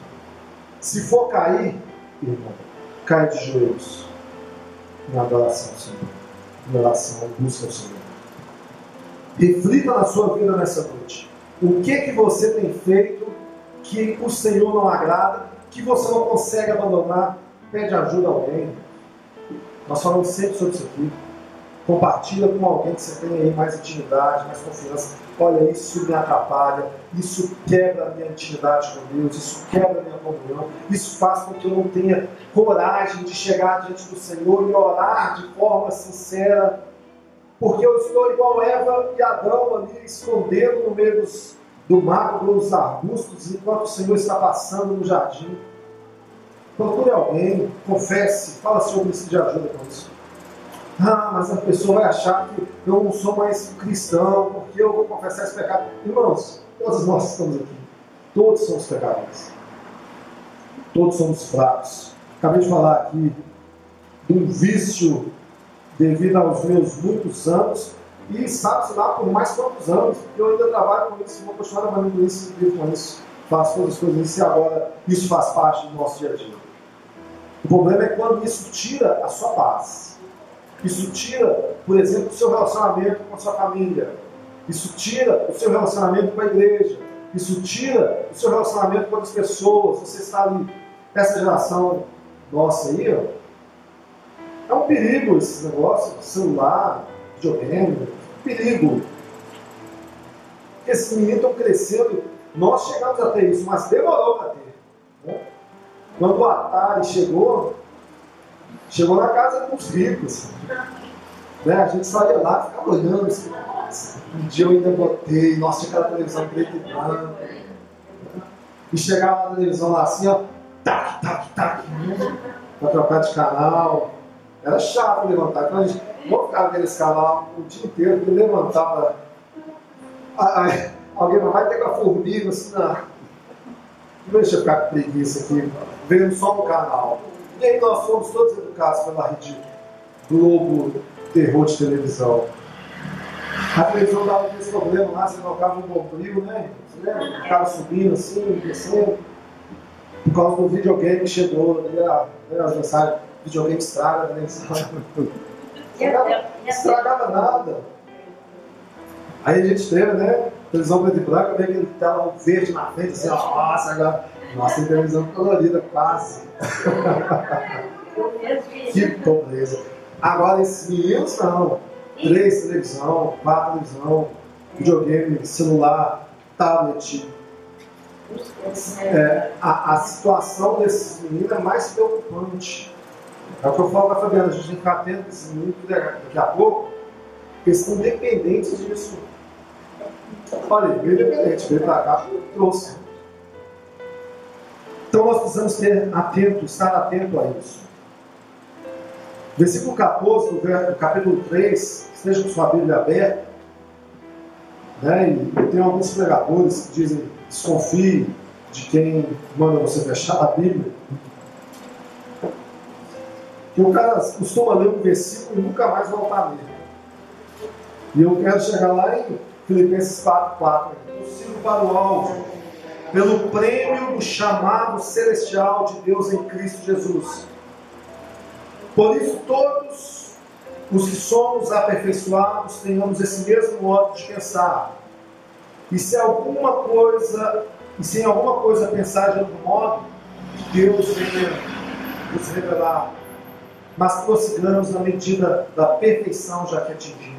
Se for cair, irmão, cai de joelhos em adoração ao Senhor, em oração, em busca ao Senhor. Reflita na sua vida nessa noite. O que você tem feito que o Senhor não agrada, que você não consegue abandonar, pede ajuda a alguém. Nós falamos sempre sobre isso aqui. Compartilha com alguém que você tem aí mais intimidade, mais confiança. Olha, isso me atrapalha, isso quebra a minha intimidade com Deus, isso quebra a minha comunhão, isso faz com que eu não tenha coragem de chegar diante do Senhor e orar de forma sincera, porque eu estou igual Eva e Adão ali, escondendo no meio do mato, dos arbustos, enquanto o Senhor está passando no jardim. Procure alguém, confesse, fala se eu preciso de ajuda com isso. Ah, mas a pessoa vai achar que eu não sou mais cristão, porque eu vou confessar esse pecado. Irmãos, todos nós estamos aqui. Todos somos pecadores. Todos somos fracos. Acabei de falar aqui de um vício devido aos meus muitos anos, e sabe-se lá por mais quantos anos, porque eu ainda trabalho com isso, vou continuar trabalhando com isso, vivo com isso, faço todas as coisas isso, e agora isso faz parte do nosso dia a dia. O problema é quando isso tira a sua paz. Isso tira, por exemplo, o seu relacionamento com a sua família. Isso tira o seu relacionamento com a igreja. Isso tira o seu relacionamento com outras pessoas. Você está ali, essa geração nossa aí, ó, é um perigo esses negócios, celular, videogame, perigo. Esses meninos estão crescendo, nós chegamos a ter isso, mas demorou para ter. Né? Quando o Atari chegou na casa dos ricos. Né? A gente só ia lá e ficava olhando assim. Um dia eu ainda botei, nossa, tinha aquela televisão preta e branca. E chegava na televisão lá assim, ó, tac, tac, tac, para trocar de canal. Era chato levantar. Então a gente não ficava vendo esse canal o dia inteiro, porque levantava. Alguém vai ter com a formiga assim, não deixa eu ficar com preguiça aqui, vendo só um canal. E aí nós fomos todos educados pela Rede Globo, terror de televisão. A televisão dava esse problema lá, você colocava um bombril, né? Você lembra? Ficava subindo assim, descendo. Por causa do videogame que chegou, as mensagens, videogame estraga, né? Estragava nada. Aí a gente teve, né? Televisão preta e branca, veio aquele tela verde na frente, assim, nossa, agora. Nossa, tem televisão colorida, quase. Que pobreza. Agora, esses meninos, não. 3 televisão, 4 televisão, videogame, celular, tablet. A situação desses meninos é mais preocupante. É o que eu falo para a Fabiana, a gente tem que ficar atento a esses meninos, daqui a pouco, eles estão dependentes disso. Olha, ele veio dependente, veio para cá, trouxe. Então nós precisamos estar atento a isso. Versículo 14 do capítulo 3, esteja com sua Bíblia aberta. Né? E tem alguns pregadores que dizem, desconfie de quem manda você fechar a Bíblia. Que o cara costuma ler um versículo e nunca mais voltar a ler. E eu quero chegar lá em Filipenses 4:4. Eu sigo para o alvo, pelo prêmio do chamado celestial de Deus em Cristo Jesus. Por isso, todos os que somos aperfeiçoados tenhamos esse mesmo modo de pensar. E se em alguma coisa pensar de outro modo, Deus venha nos revelar. Mas prossigamos na medida da perfeição já que atingimos.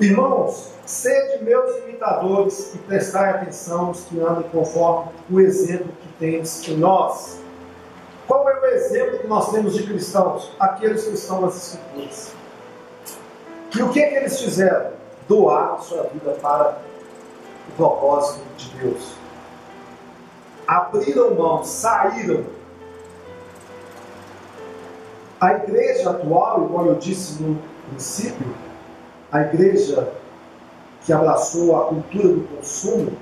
Irmãos, sede meus imitadores e prestai atenção nos que andem conforme o exemplo que temos em nós. Qual é o exemplo que nós temos de cristãos? Aqueles que estão nas Escrituras. E o que é que eles fizeram? Doaram sua vida para o propósito de Deus. Abriram mão, saíram. A igreja atual, igual eu disse no princípio, a igreja que abraçou a cultura do consumo,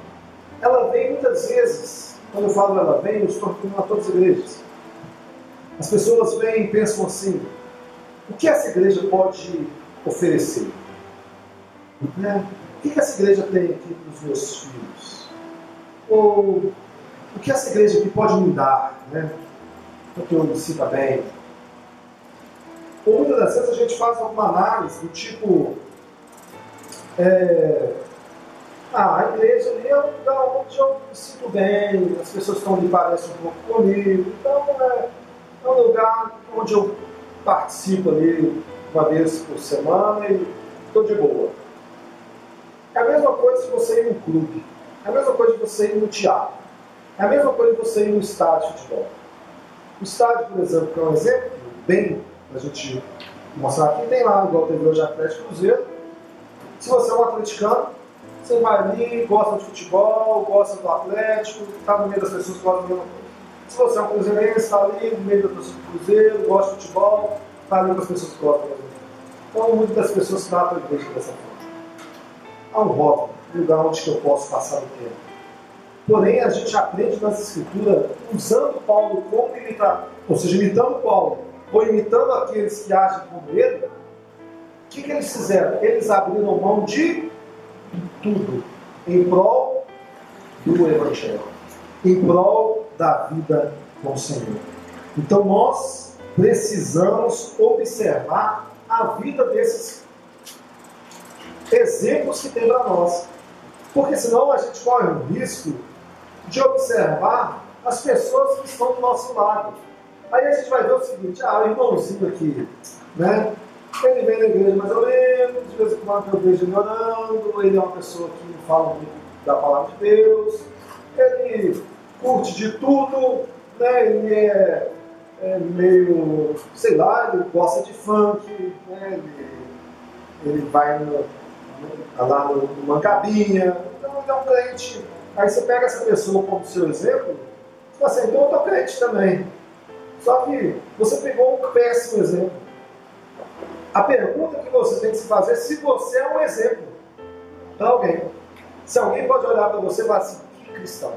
ela vem muitas vezes, quando eu falo ela vem, eu estou falando a todas as igrejas. As pessoas vêm e pensam assim, o que essa igreja pode oferecer? Né? O que essa igreja tem aqui para os meus filhos? Ou o que essa igreja aqui pode me dar? Né? Porque eu me sinta bem. Ou muitas das vezes a gente faz alguma análise do tipo, A igreja ali é um lugar onde eu me sinto bem, as pessoas que estão ali parecem um pouco comigo, então é um lugar onde eu participo ali uma vez por semana e estou de boa. É a mesma coisa se você ir num clube, é a mesma coisa de você ir no teatro, é a mesma coisa de você ir no estádio de futebol. O estádio, por exemplo, que é um exemplo bem para a gente mostrar aqui, tem lá, igual teve hoje Atlético Cruzeiro. Se você é um atleticano, você vai ali, gosta de futebol, gosta do Atlético, está no meio das pessoas que gostam da mesma coisa. Se você é um cruzeirense, está ali no meio da pessoa do Cruzeiro, gosta de futebol, está ali com as pessoas que gostam da mesma coisa. Então, muitas das pessoas tratam a igreja dessa forma. Há um rótulo, um lugar onde eu posso passar o tempo. Porém, a gente aprende nas Escrituras, usando Paulo como imitador, ou seja, imitando Paulo, ou imitando aqueles que agem como ele. O que eles fizeram? Eles abriram mão de tudo em prol do Evangelho, em prol da vida com o Senhor. Então nós precisamos observar a vida desses exemplos que tem para nós, porque senão a gente corre o risco de observar as pessoas que estão do nosso lado. Aí a gente vai ver o seguinte: o irmãozinho aqui, né? Ele vem na igreja mais ou menos, de vez em quando eu vejo ele orando, ele é uma pessoa que não fala muito da palavra de Deus, ele curte de tudo, né? Ele é meio, sei lá, ele gosta de funk, né? Ele vai lá no Mancabinha, então ele é um crente. Aí você pega essa pessoa como seu exemplo, e fala assim: então eu estou crente também. Só que você pegou um péssimo exemplo. A pergunta que você tem que se fazer é se você é um exemplo para alguém. Se alguém pode olhar para você e falar assim: que cristão.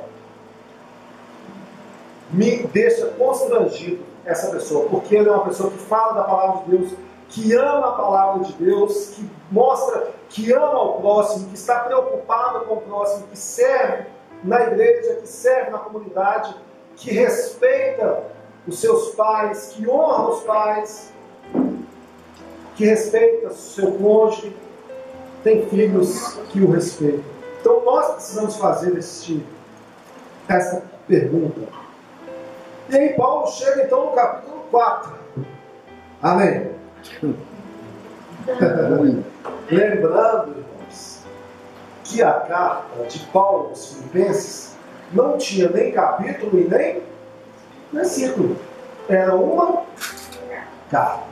Me deixa constrangido essa pessoa, porque ele é uma pessoa que fala da palavra de Deus, que ama a palavra de Deus, que mostra que ama o próximo, que está preocupado com o próximo, que serve na igreja, que serve na comunidade, que respeita os seus pais, que honra os pais, que respeita o seu cônjuge, tem filhos que o respeitam. Então nós precisamos fazer essa pergunta. E aí Paulo chega então no capítulo 4. Amém? Lembrando, irmãos, que a carta de Paulo aos Filipenses não tinha nem capítulo e nem versículo. Era uma carta.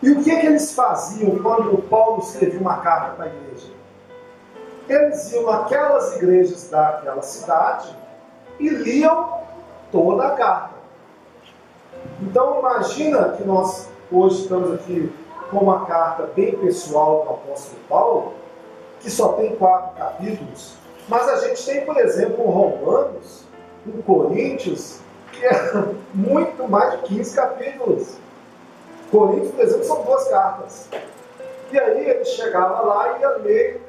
E o que eles faziam quando Paulo escrevia uma carta para a igreja? Eles iam naquelas igrejas daquela cidade e liam toda a carta. Então imagina que nós hoje estamos aqui com uma carta bem pessoal do apóstolo Paulo, que só tem 4 capítulos, mas a gente tem, por exemplo, um Romanos, um Coríntios, que é muito mais de 15 capítulos. Coríntios, por exemplo, são 2 cartas. E aí ele chegava lá e ia ler,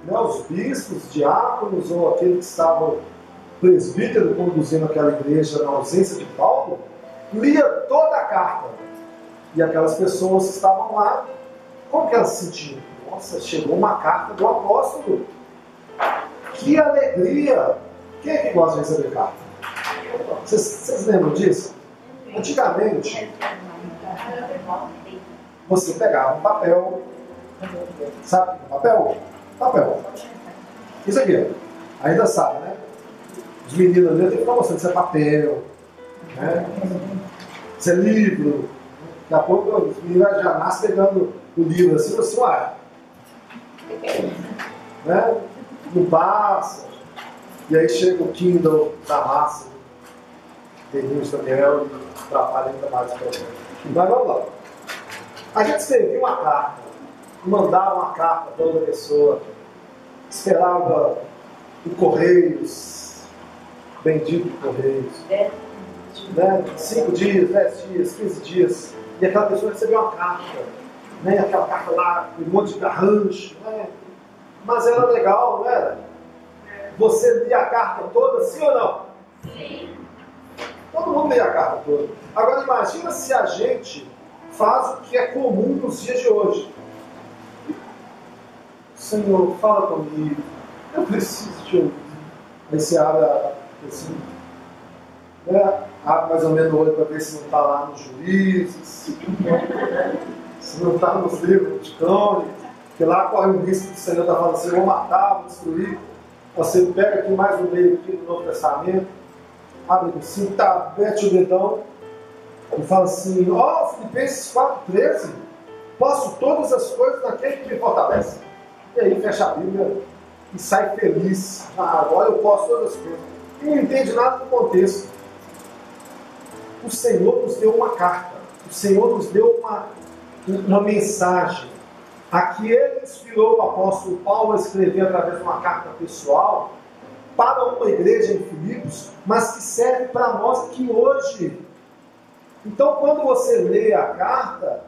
né, os bispos, diáconos, ou aquele que estava presbítero conduzindo aquela igreja na ausência de Paulo, lia toda a carta. E aquelas pessoas que estavam lá, como que elas se sentiam? Nossa, chegou uma carta do apóstolo. Que alegria! Quem é que gosta de receber carta? Vocês lembram disso? Antigamente, você pegava um papel, sabe o papel? Papel. Isso aqui, ainda sabe, né? Os meninos ali, eu tenho que ficar mostrando, isso é papel, né? Isso é livro. Daqui a pouco os meninos já nascem pegando o livro assim, assim, uai. Né? Não passa. E aí chega o Kindle da massa, Denise Daniel, e atrapalha ainda mais o problema. Mas vamos lá. A gente escrevia uma carta, mandava uma carta para outra pessoa, esperava o Correios, bendito Correios, né? 5 dias, 10 dias, 15 dias, e aquela pessoa recebeu uma carta, né? Aquela carta lá, um monte de garrancho, né? Mas era legal, não era? Você lia a carta toda, sim ou não? Sim. Todo mundo lê a carta toda. Agora imagina se a gente faz o que é comum nos dias de hoje. Senhor, fala comigo. Eu preciso de ouvir. Aí você abre assim, né? Abre mais ou menos o olho para ver se não está lá nos Juízes, se não está nos livros de crônicas, porque lá corre o risco do Senhor estar falando assim, vou matar, vou destruir. Você pega aqui mais um meio aqui do Novo Testamento, abre assim, tá, mete o dedão e fala assim, Filipenses 4,13, posso todas as coisas naquele que me fortalece. E aí fecha a Bíblia e sai feliz. Agora eu posso todas as coisas. E não entende nada do contexto. O Senhor nos deu uma carta. O Senhor nos deu uma mensagem. Aqui ele inspirou o apóstolo Paulo a escrever através de uma carta pessoal para uma igreja em Filipos, mas que serve para nós aqui hoje. Então, quando você lê a carta,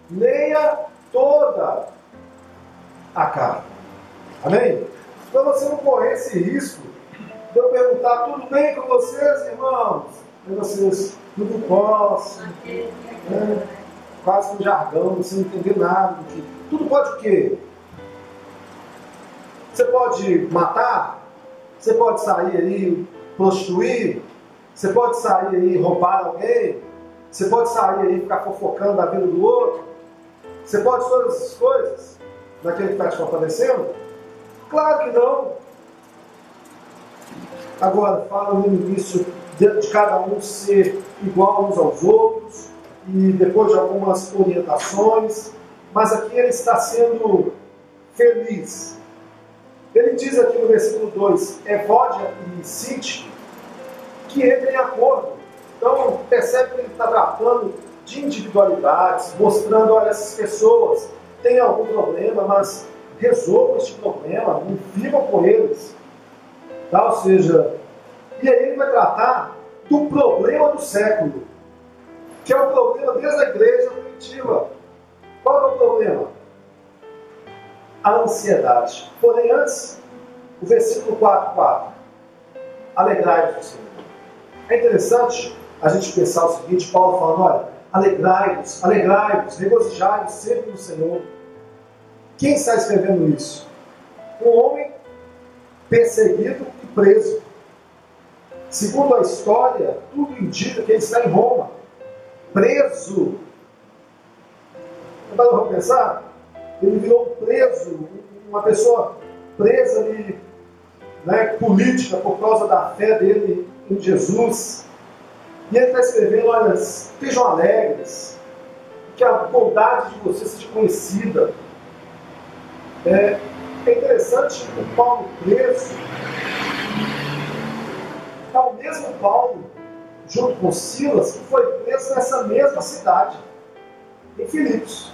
leia toda a carta. Amém? Para você não correr esse risco de eu perguntar, tudo bem com vocês, irmãos? E vocês, tudo posso, né? Quase um jargão, sem entender nada. Tudo pode o quê? Você pode matar? Você pode sair aí, prostituir? Você pode sair aí, roubar alguém? Você pode sair aí, ficar fofocando da vida do outro? Você pode todas essas coisas? Daquele que está te fortalecendo? Claro que não. Agora, fala no início de cada um ser igual uns aos outros, e depois de algumas orientações, mas aqui ele está sendo feliz. Ele diz aqui no versículo 2, Evódia e Sintique, que entrem em acordo. Então, percebe que ele está tratando de individualidades, mostrando, olha, essas pessoas têm algum problema, mas resolvam este problema, não vivam com eles. Tá? Ou seja, e aí ele vai tratar do problema do século, que é o problema desde a igreja primitiva. Qual é o problema? A ansiedade. Porém, antes, o versículo 4:4, alegrai-vos no Senhor. É interessante a gente pensar o seguinte, Paulo falando, olha, alegrai-vos, regozijai-vos sempre no Senhor. Quem está escrevendo isso? Um homem perseguido e preso. Segundo a história, tudo indica que ele está em Roma, preso. Não vamos pensar? Ele virou um preso, uma pessoa presa ali, né, política, por causa da fé dele em Jesus. E ele está escrevendo, olha, estejam alegres, que a bondade de vocês seja conhecida. É interessante que o Paulo preso é o mesmo Paulo, junto com Silas, que foi preso nessa mesma cidade, em Filipos.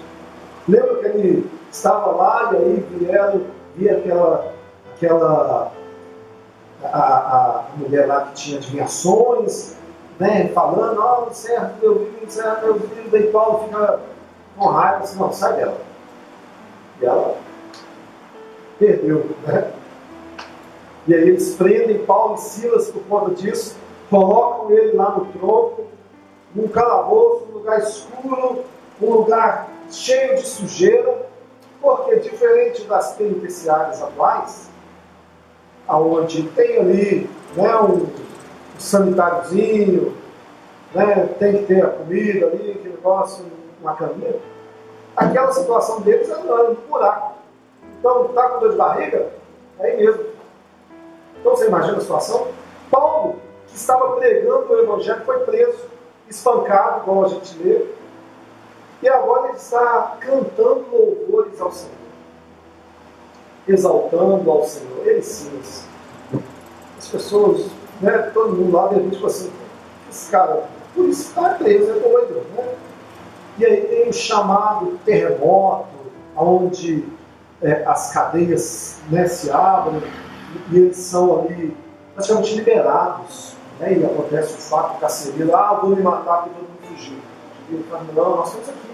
Lembra que ele estava lá e aí via a mulher lá que tinha adivinhações, né, falando, certo, meu filho, daí Paulo fica com raiva, assim, não, sai dela. E ela perdeu, né? E aí eles prendem Paulo e Silas por conta disso, colocam ele lá no tronco, num calabouço, num lugar escuro, um lugar cheio de sujeira, porque diferente das penitenciárias atuais, onde tem ali, né, um sanitáriozinho, né, tem que ter a comida ali, aquele negócio, uma caminha, aquela situação deles era um buraco. Então, está com dor de barriga? É aí mesmo. Então, você imagina a situação? Paulo, que estava pregando o Evangelho, foi preso, espancado, igual a gente lê, e agora ele está cantando louvores ao Senhor, exaltando ao Senhor. Ele sim, as pessoas, né, todo mundo lá, de repente, tipo assim, esse cara, por isso está preso, é doido, né? E aí tem o chamado terremoto, onde as cadeias, né, se abrem, e eles são ali praticamente liberados, né? E acontece o fato do carcereiro, vou me matar porque todo mundo fugiu. E ele fala, não, nós estamos aqui.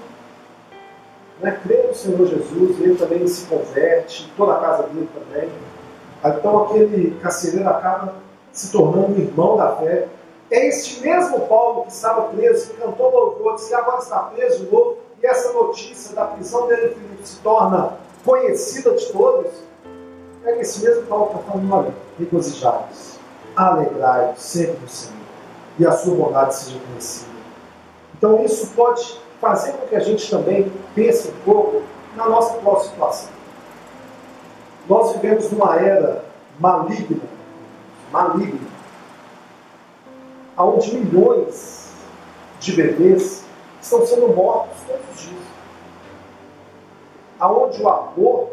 Né? Crê no Senhor Jesus, ele também se converte, toda a casa dele também. Então aquele carcereiro acaba se tornando irmão da fé. É este mesmo Paulo que estava preso, que cantou louvores, que agora está preso de novo, e essa notícia da prisão dele se torna conhecida de todos. É que esse mesmo Paulo está falando, olha, regozijai-vos, alegrai-vos sempre no Senhor, e a sua bondade seja conhecida. Então isso pode fazer com que a gente também pense um pouco na nossa atual situação. Nós vivemos numa era maligna, onde milhões de bebês estão sendo mortos todos os dias. Onde o aborto,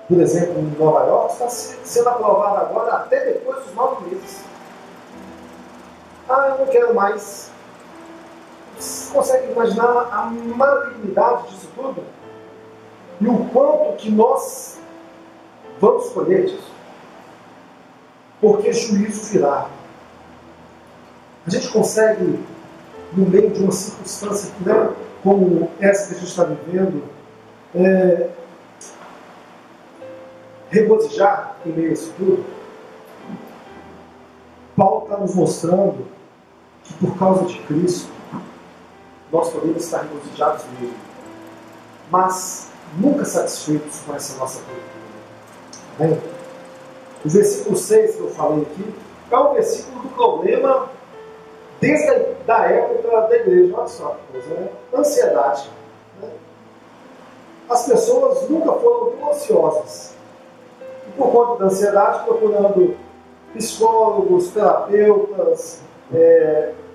por exemplo, em Nova York, está sendo aprovado agora até depois dos 9 meses. Eu não quero mais. Você consegue imaginar a malignidade disso tudo? E o quanto que nós vamos colher disso? Porque juízo virá. A gente consegue, no meio de uma circunstância como essa que a gente está vivendo, regozijar em meio a isso tudo? Paulo está nos mostrando que por causa de Cristo nós podemos estar regozijados nele, mas nunca satisfeitos com essa nossa cultura. O versículo 6 que eu falei aqui é o versículo do problema desde a época da igreja. Olha só que coisa, né? Ansiedade. As pessoas nunca foram tão ansiosas. E por conta da ansiedade, procurando psicólogos, terapeutas,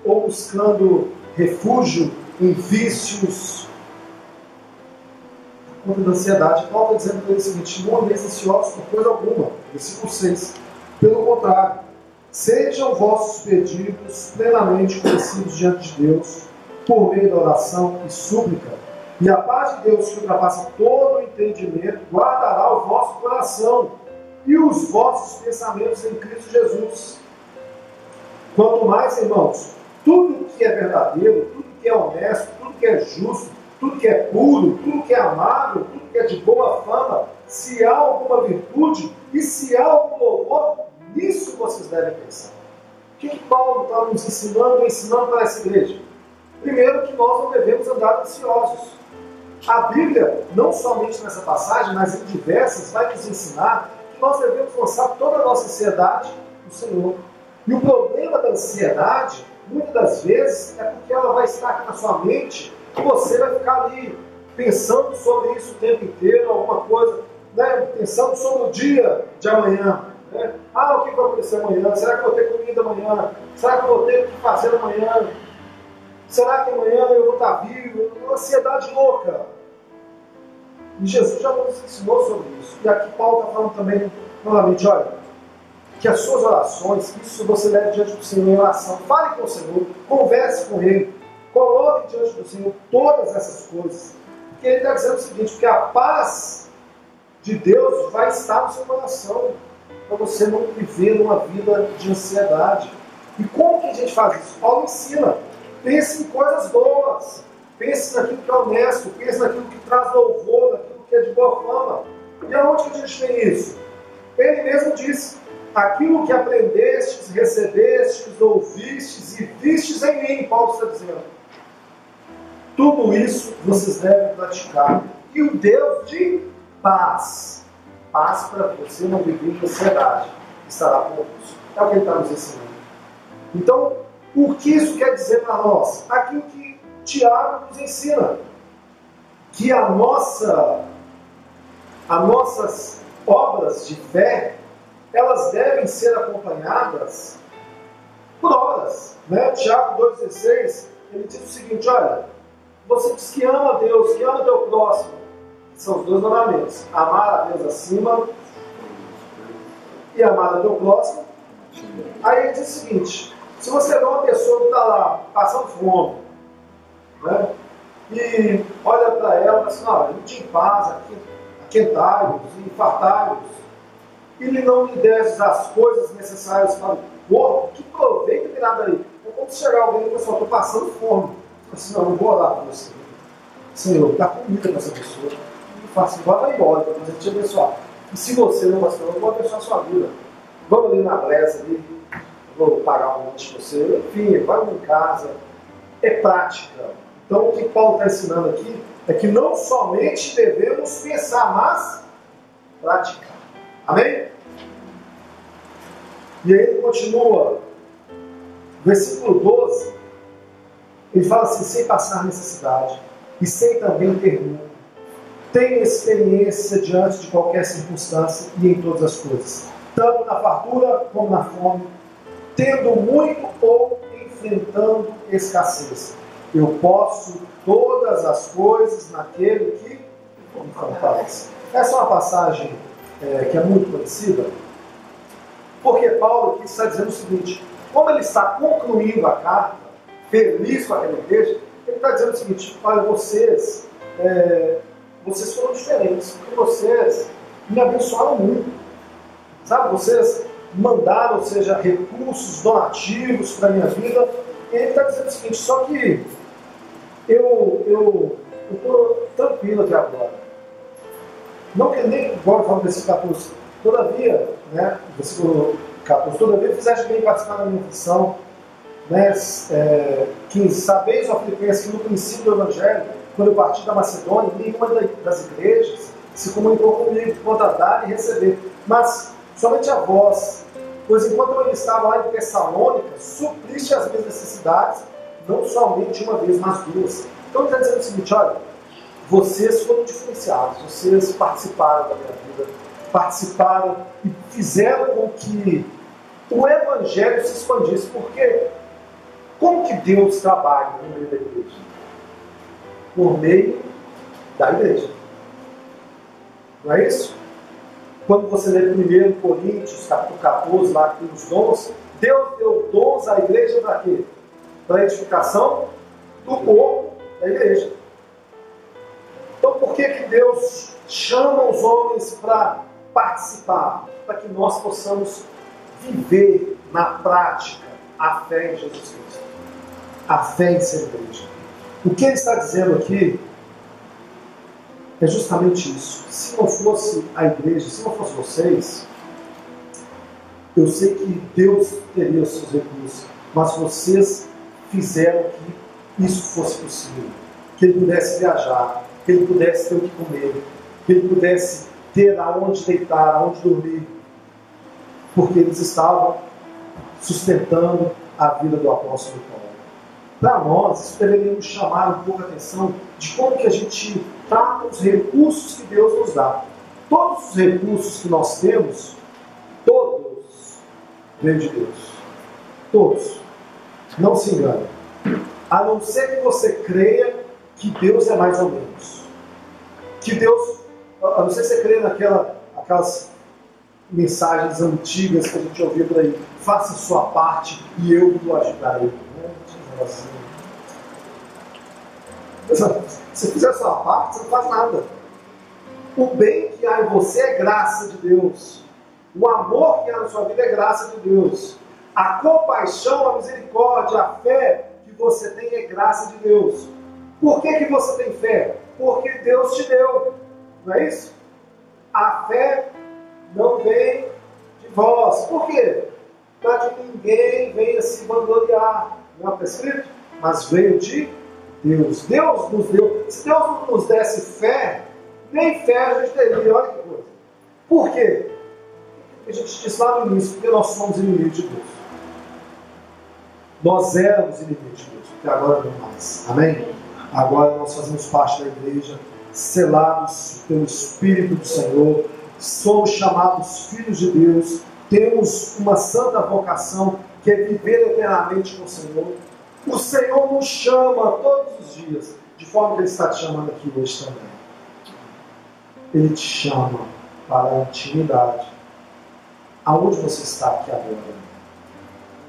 ou buscando refúgio em vícios. Por conta da ansiedade, Paulo está dizendo para ele o seguinte: não andeis ansiosos por coisa alguma. Versículo 6. Pelo contrário, sejam vossos pedidos plenamente conhecidos diante de Deus, por meio da oração e súplica, e a paz de Deus, que ultrapassa todo o entendimento, guardará o vosso coração e os vossos pensamentos em Cristo Jesus. Quanto mais, irmãos, tudo que é verdadeiro, tudo que é honesto, tudo que é justo, tudo que é puro, tudo que é amável, tudo que é de boa fama, se há alguma virtude e se há algum louvor, nisso vocês devem pensar. O que Paulo está nos ensinando para essa igreja? Primeiro, que nós não devemos andar ansiosos. A Bíblia, não somente nessa passagem, mas em diversas, vai nos ensinar que nós devemos lançar toda a nossa ansiedade no Senhor. E o problema da ansiedade, muitas das vezes, é porque ela vai estar aqui na sua mente e você vai ficar ali pensando sobre isso o tempo inteiro, alguma coisa, pensando sobre o dia de amanhã. O que vai acontecer amanhã? Será que eu vou ter comida amanhã? Será que eu vou ter o que fazer amanhã? Será que amanhã eu vou estar vivo? Uma ansiedade louca. E Jesus já nos ensinou sobre isso. E aqui Paulo está falando também, novamente, olha, que as suas orações, isso você leve diante do Senhor em oração. Fale com o Senhor, converse com Ele, coloque diante do Senhor todas essas coisas. Porque Ele está dizendo o seguinte, que a paz de Deus vai estar no seu coração, para você não viver uma vida de ansiedade. E como que a gente faz isso? Paulo ensina. Pense em coisas boas. Pense naquilo que é honesto. Pense naquilo que traz louvor, naquilo que é de boa fama. E aonde que a gente tem isso? Ele mesmo diz: aquilo que aprendestes, recebestes, ouvistes e vistes em mim, Paulo está dizendo. Tudo isso vocês devem praticar. E o Deus de paz, paz para você não viver em ansiedade, estará convosco. É o que ele está nos ensinando. Então, o que isso quer dizer para nós? Aquilo que Tiago nos ensina, que as nossas obras de fé, elas devem ser acompanhadas por obras. Tiago 2,16, ele diz o seguinte: olha, você diz que ama a Deus, que ama o teu próximo. São os dois mandamentos: amar a Deus acima e amar o teu próximo. Aí ele diz o seguinte: se você vê uma pessoa que está lá passando fome, e olha para ela e fala assim: olha, lute em paz, aquentai-vos e fartai-vos, e ele não lhe des as coisas necessárias para o corpo, que proveito virá daí? É como se chegar alguém e falar: estou passando fome. Assim, não vou orar para você. Senhor, dá comida para essa pessoa. E fala assim: vai embora, para fazer te abençoar. E se você não gostar, eu vou abençoar a sua vida. Vamos ali na bresa, ali, vou pagar um lanche para você. Enfim, vai em casa. É prática. Então, o que Paulo está ensinando aqui é que não somente devemos pensar, mas praticar. Amém? E aí ele continua, versículo 12, ele fala assim: sem passar necessidade e sem também ter muito, tenho experiência diante de qualquer circunstância e em todas as coisas, tanto na fartura como na fome, tendo muito ou enfrentando escassez. Eu posso todas as coisas naquele que me fortalece. Essa é uma passagem que é muito conhecida, porque Paulo aqui está dizendo o seguinte: como ele está concluindo a carta, feliz com aquela igreja, ele está dizendo o seguinte: olha, vocês foram diferentes, porque vocês me abençoaram muito, sabe? Vocês mandaram, ou seja, recursos, donativos para a minha vida. E ele está dizendo o seguinte: só que eu estou tranquilo aqui agora. Não que nem agora falando desse 14. Todavia, né, versículo 14, todavia fizeste bem participar da minha aflição, né, 15, sabeis, ó Filipenses, que no princípio do Evangelho, quando eu parti da Macedônia, nenhuma das igrejas se comunicou comigo quanto a dar e receber, mas somente a vós, pois enquanto eu estava lá em Tessalônica, supriste as minhas necessidades, não somente uma vez, mas duas. Então ele está dizendo o seguinte: olha, vocês foram diferenciados, vocês participaram da minha vida, participaram e fizeram com que o Evangelho se expandisse. Porque como que Deus trabalha no meio da igreja? Por meio da igreja. Não é isso? Quando você lê 1 Coríntios, capítulo 14, lá que tem os dons, Deus deu dons à igreja para quê? Para a edificação do corpo da igreja. Então por que Deus chama os homens para participar? Para que nós possamos viver na prática a fé em Jesus Cristo, a fé em ser igreja. O que ele está dizendo aqui é justamente isso. Se não fosse a igreja, se não fosse vocês, eu sei que Deus teria os seus recursos, mas vocês fizeram que isso fosse possível, que ele pudesse viajar, que ele pudesse ter o que comer, que ele pudesse ter aonde deitar, aonde dormir, porque eles estavam sustentando a vida do apóstolo Paulo. Para nós, isso deveria nos chamar um pouco a atenção de como que a gente trata os recursos que Deus nos dá. Todos os recursos que nós temos, todos vêm de Deus. Todos. Não se engane. A não ser que você creia que Deus é mais ou menos. Que Deus, a não ser que você creia aquelas mensagens antigas que a gente ouvia por aí: faça a sua parte e eu vos ajudarei. Se fizer a sua parte, você não faz nada. O bem que há em você é graça de Deus. O amor que há na sua vida é graça de Deus. A compaixão, a misericórdia, a fé que você tem é graça de Deus. Por que você tem fé? Porque Deus te deu. Não é isso? A fé não vem de vós. Por quê? Para que ninguém venha se vangloriar. Não está escrito? Mas veio de Deus. Deus nos deu. Se Deus não nos desse fé, nem fé a gente teria. Olha que coisa. Por quê? A gente disse lá no início: porque nós somos inimigos de Deus. Nós éramos inimigos de Deus, porque agora não mais. Amém? Agora nós fazemos parte da igreja, selados pelo Espírito do Senhor, somos chamados filhos de Deus, temos uma santa vocação que é viver eternamente com o Senhor. O Senhor nos chama todos os dias, de forma que Ele está te chamando aqui hoje também. Ele te chama para a intimidade. Aonde você está aqui agora?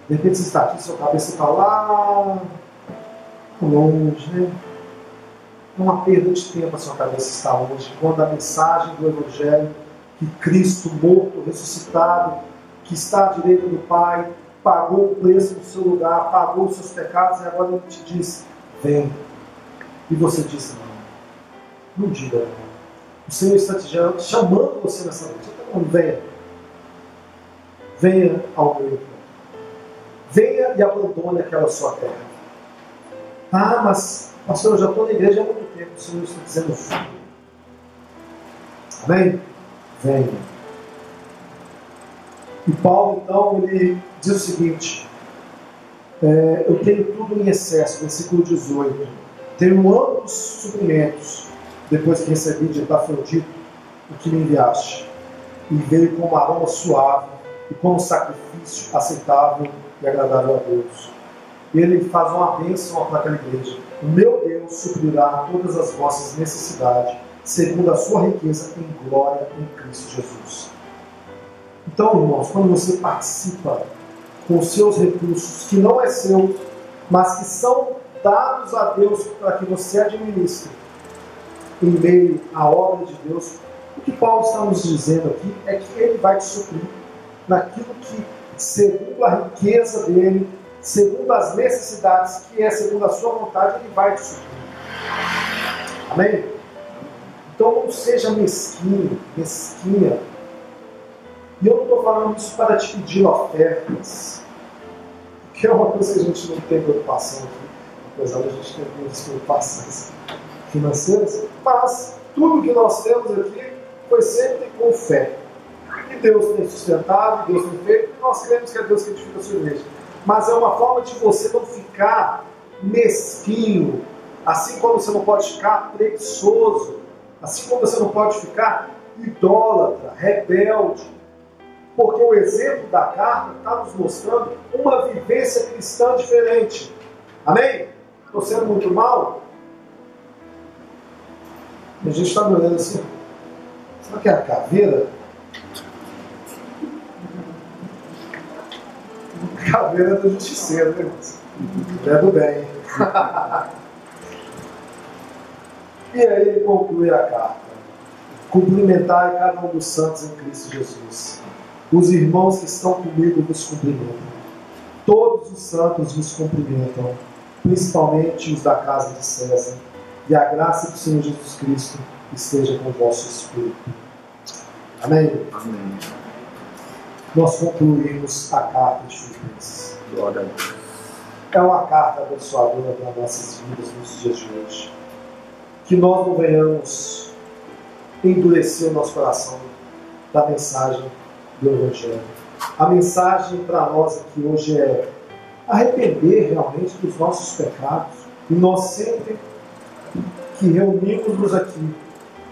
De repente você está aqui, sua cabeça está lá longe, né? É uma perda de tempo a sua cabeça está hoje, quando a mensagem do Evangelho, que Cristo morto, ressuscitado, que está à direita do Pai, pagou o preço do seu lugar, pagou os seus pecados, e agora Ele te diz: vem. E você diz: não diga não. O Senhor está te chamando você nessa noite. Então, venha. Venha ao meu encontro. Venha e abandone aquela sua terra. Ah, mas pastor, eu já estou na igreja há muito tempo. O Senhor está dizendo: filho. Amém? Venha. E Paulo, então, ele diz o seguinte: eu tenho tudo em excesso, versículo 18. Tenho amplos suprimentos, depois que recebi de Epafrodito o que me enviaste. E veio como aroma suave e como sacrifício aceitável e agradável a Deus. E ele faz uma bênção para aquela igreja. O meu Deus suprirá todas as vossas necessidades, segundo a sua riqueza em glória em Cristo Jesus. Então, irmãos, quando você participa com os seus recursos, que não é seu, mas que são dados a Deus para que você administre em meio à obra de Deus, o que Paulo está nos dizendo aqui é que ele vai te suprir naquilo que, segundo a riqueza dele, segundo as necessidades, que é segundo a sua vontade, ele vai te suprir. Amém? Então não seja mesquinho, mesquinha. E eu não estou falando isso para te pedir ofertas, que é uma coisa que a gente não tem preocupação aqui, apesar de a gente ter muitas preocupações financeiras, mas tudo que nós temos aqui foi sempre com fé. E Deus tem sustentado, Deus tem feito, e nós cremos que é Deus que edifica a sua igreja. Mas é uma forma de você não ficar mesquinho, assim como você não pode ficar preguiçoso, assim como você não pode ficar idólatra, rebelde, porque o exemplo da carta está nos mostrando uma vivência cristã diferente. Amém? Estou sendo muito mal? A gente está me olhando assim, será que é a caveira? A caveira é do justiceiro, né? É do bem. E aí ele conclui a carta: cumprimentai cada um dos santos em Cristo Jesus. Os irmãos que estão comigo vos cumprimentam. Todos os santos vos cumprimentam, principalmente os da casa de César. E a graça do Senhor Jesus Cristo esteja com o vosso espírito. Amém? Amém. Nós concluímos a carta de Filipenses. Glória a Deus. É uma carta abençoadora para nossas vidas nos dias de hoje. Que nós não venhamos endurecer o nosso coração da mensagem do Evangelho. A mensagem para nós aqui hoje é arrepender realmente dos nossos pecados. E nós sempre que reunimos-nos aqui,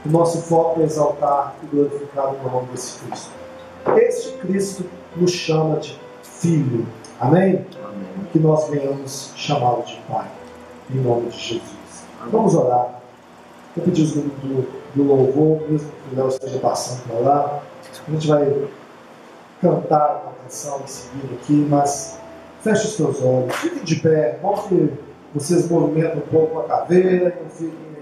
o nosso foco é exaltar e glorificar o nome desse Cristo. Este Cristo nos chama de Filho. Amém? Amém. Que nós venhamos chamá-lo de Pai. Em nome de Jesus. Vamos orar. Vou pedir os minutos do louvor, mesmo que o Léo esteja passando para lá. A gente vai cantar uma canção em seguida aqui, mas feche os teus olhos. Fiquem de pé. Bom que vocês movimentam um pouco a caveira e não fiquem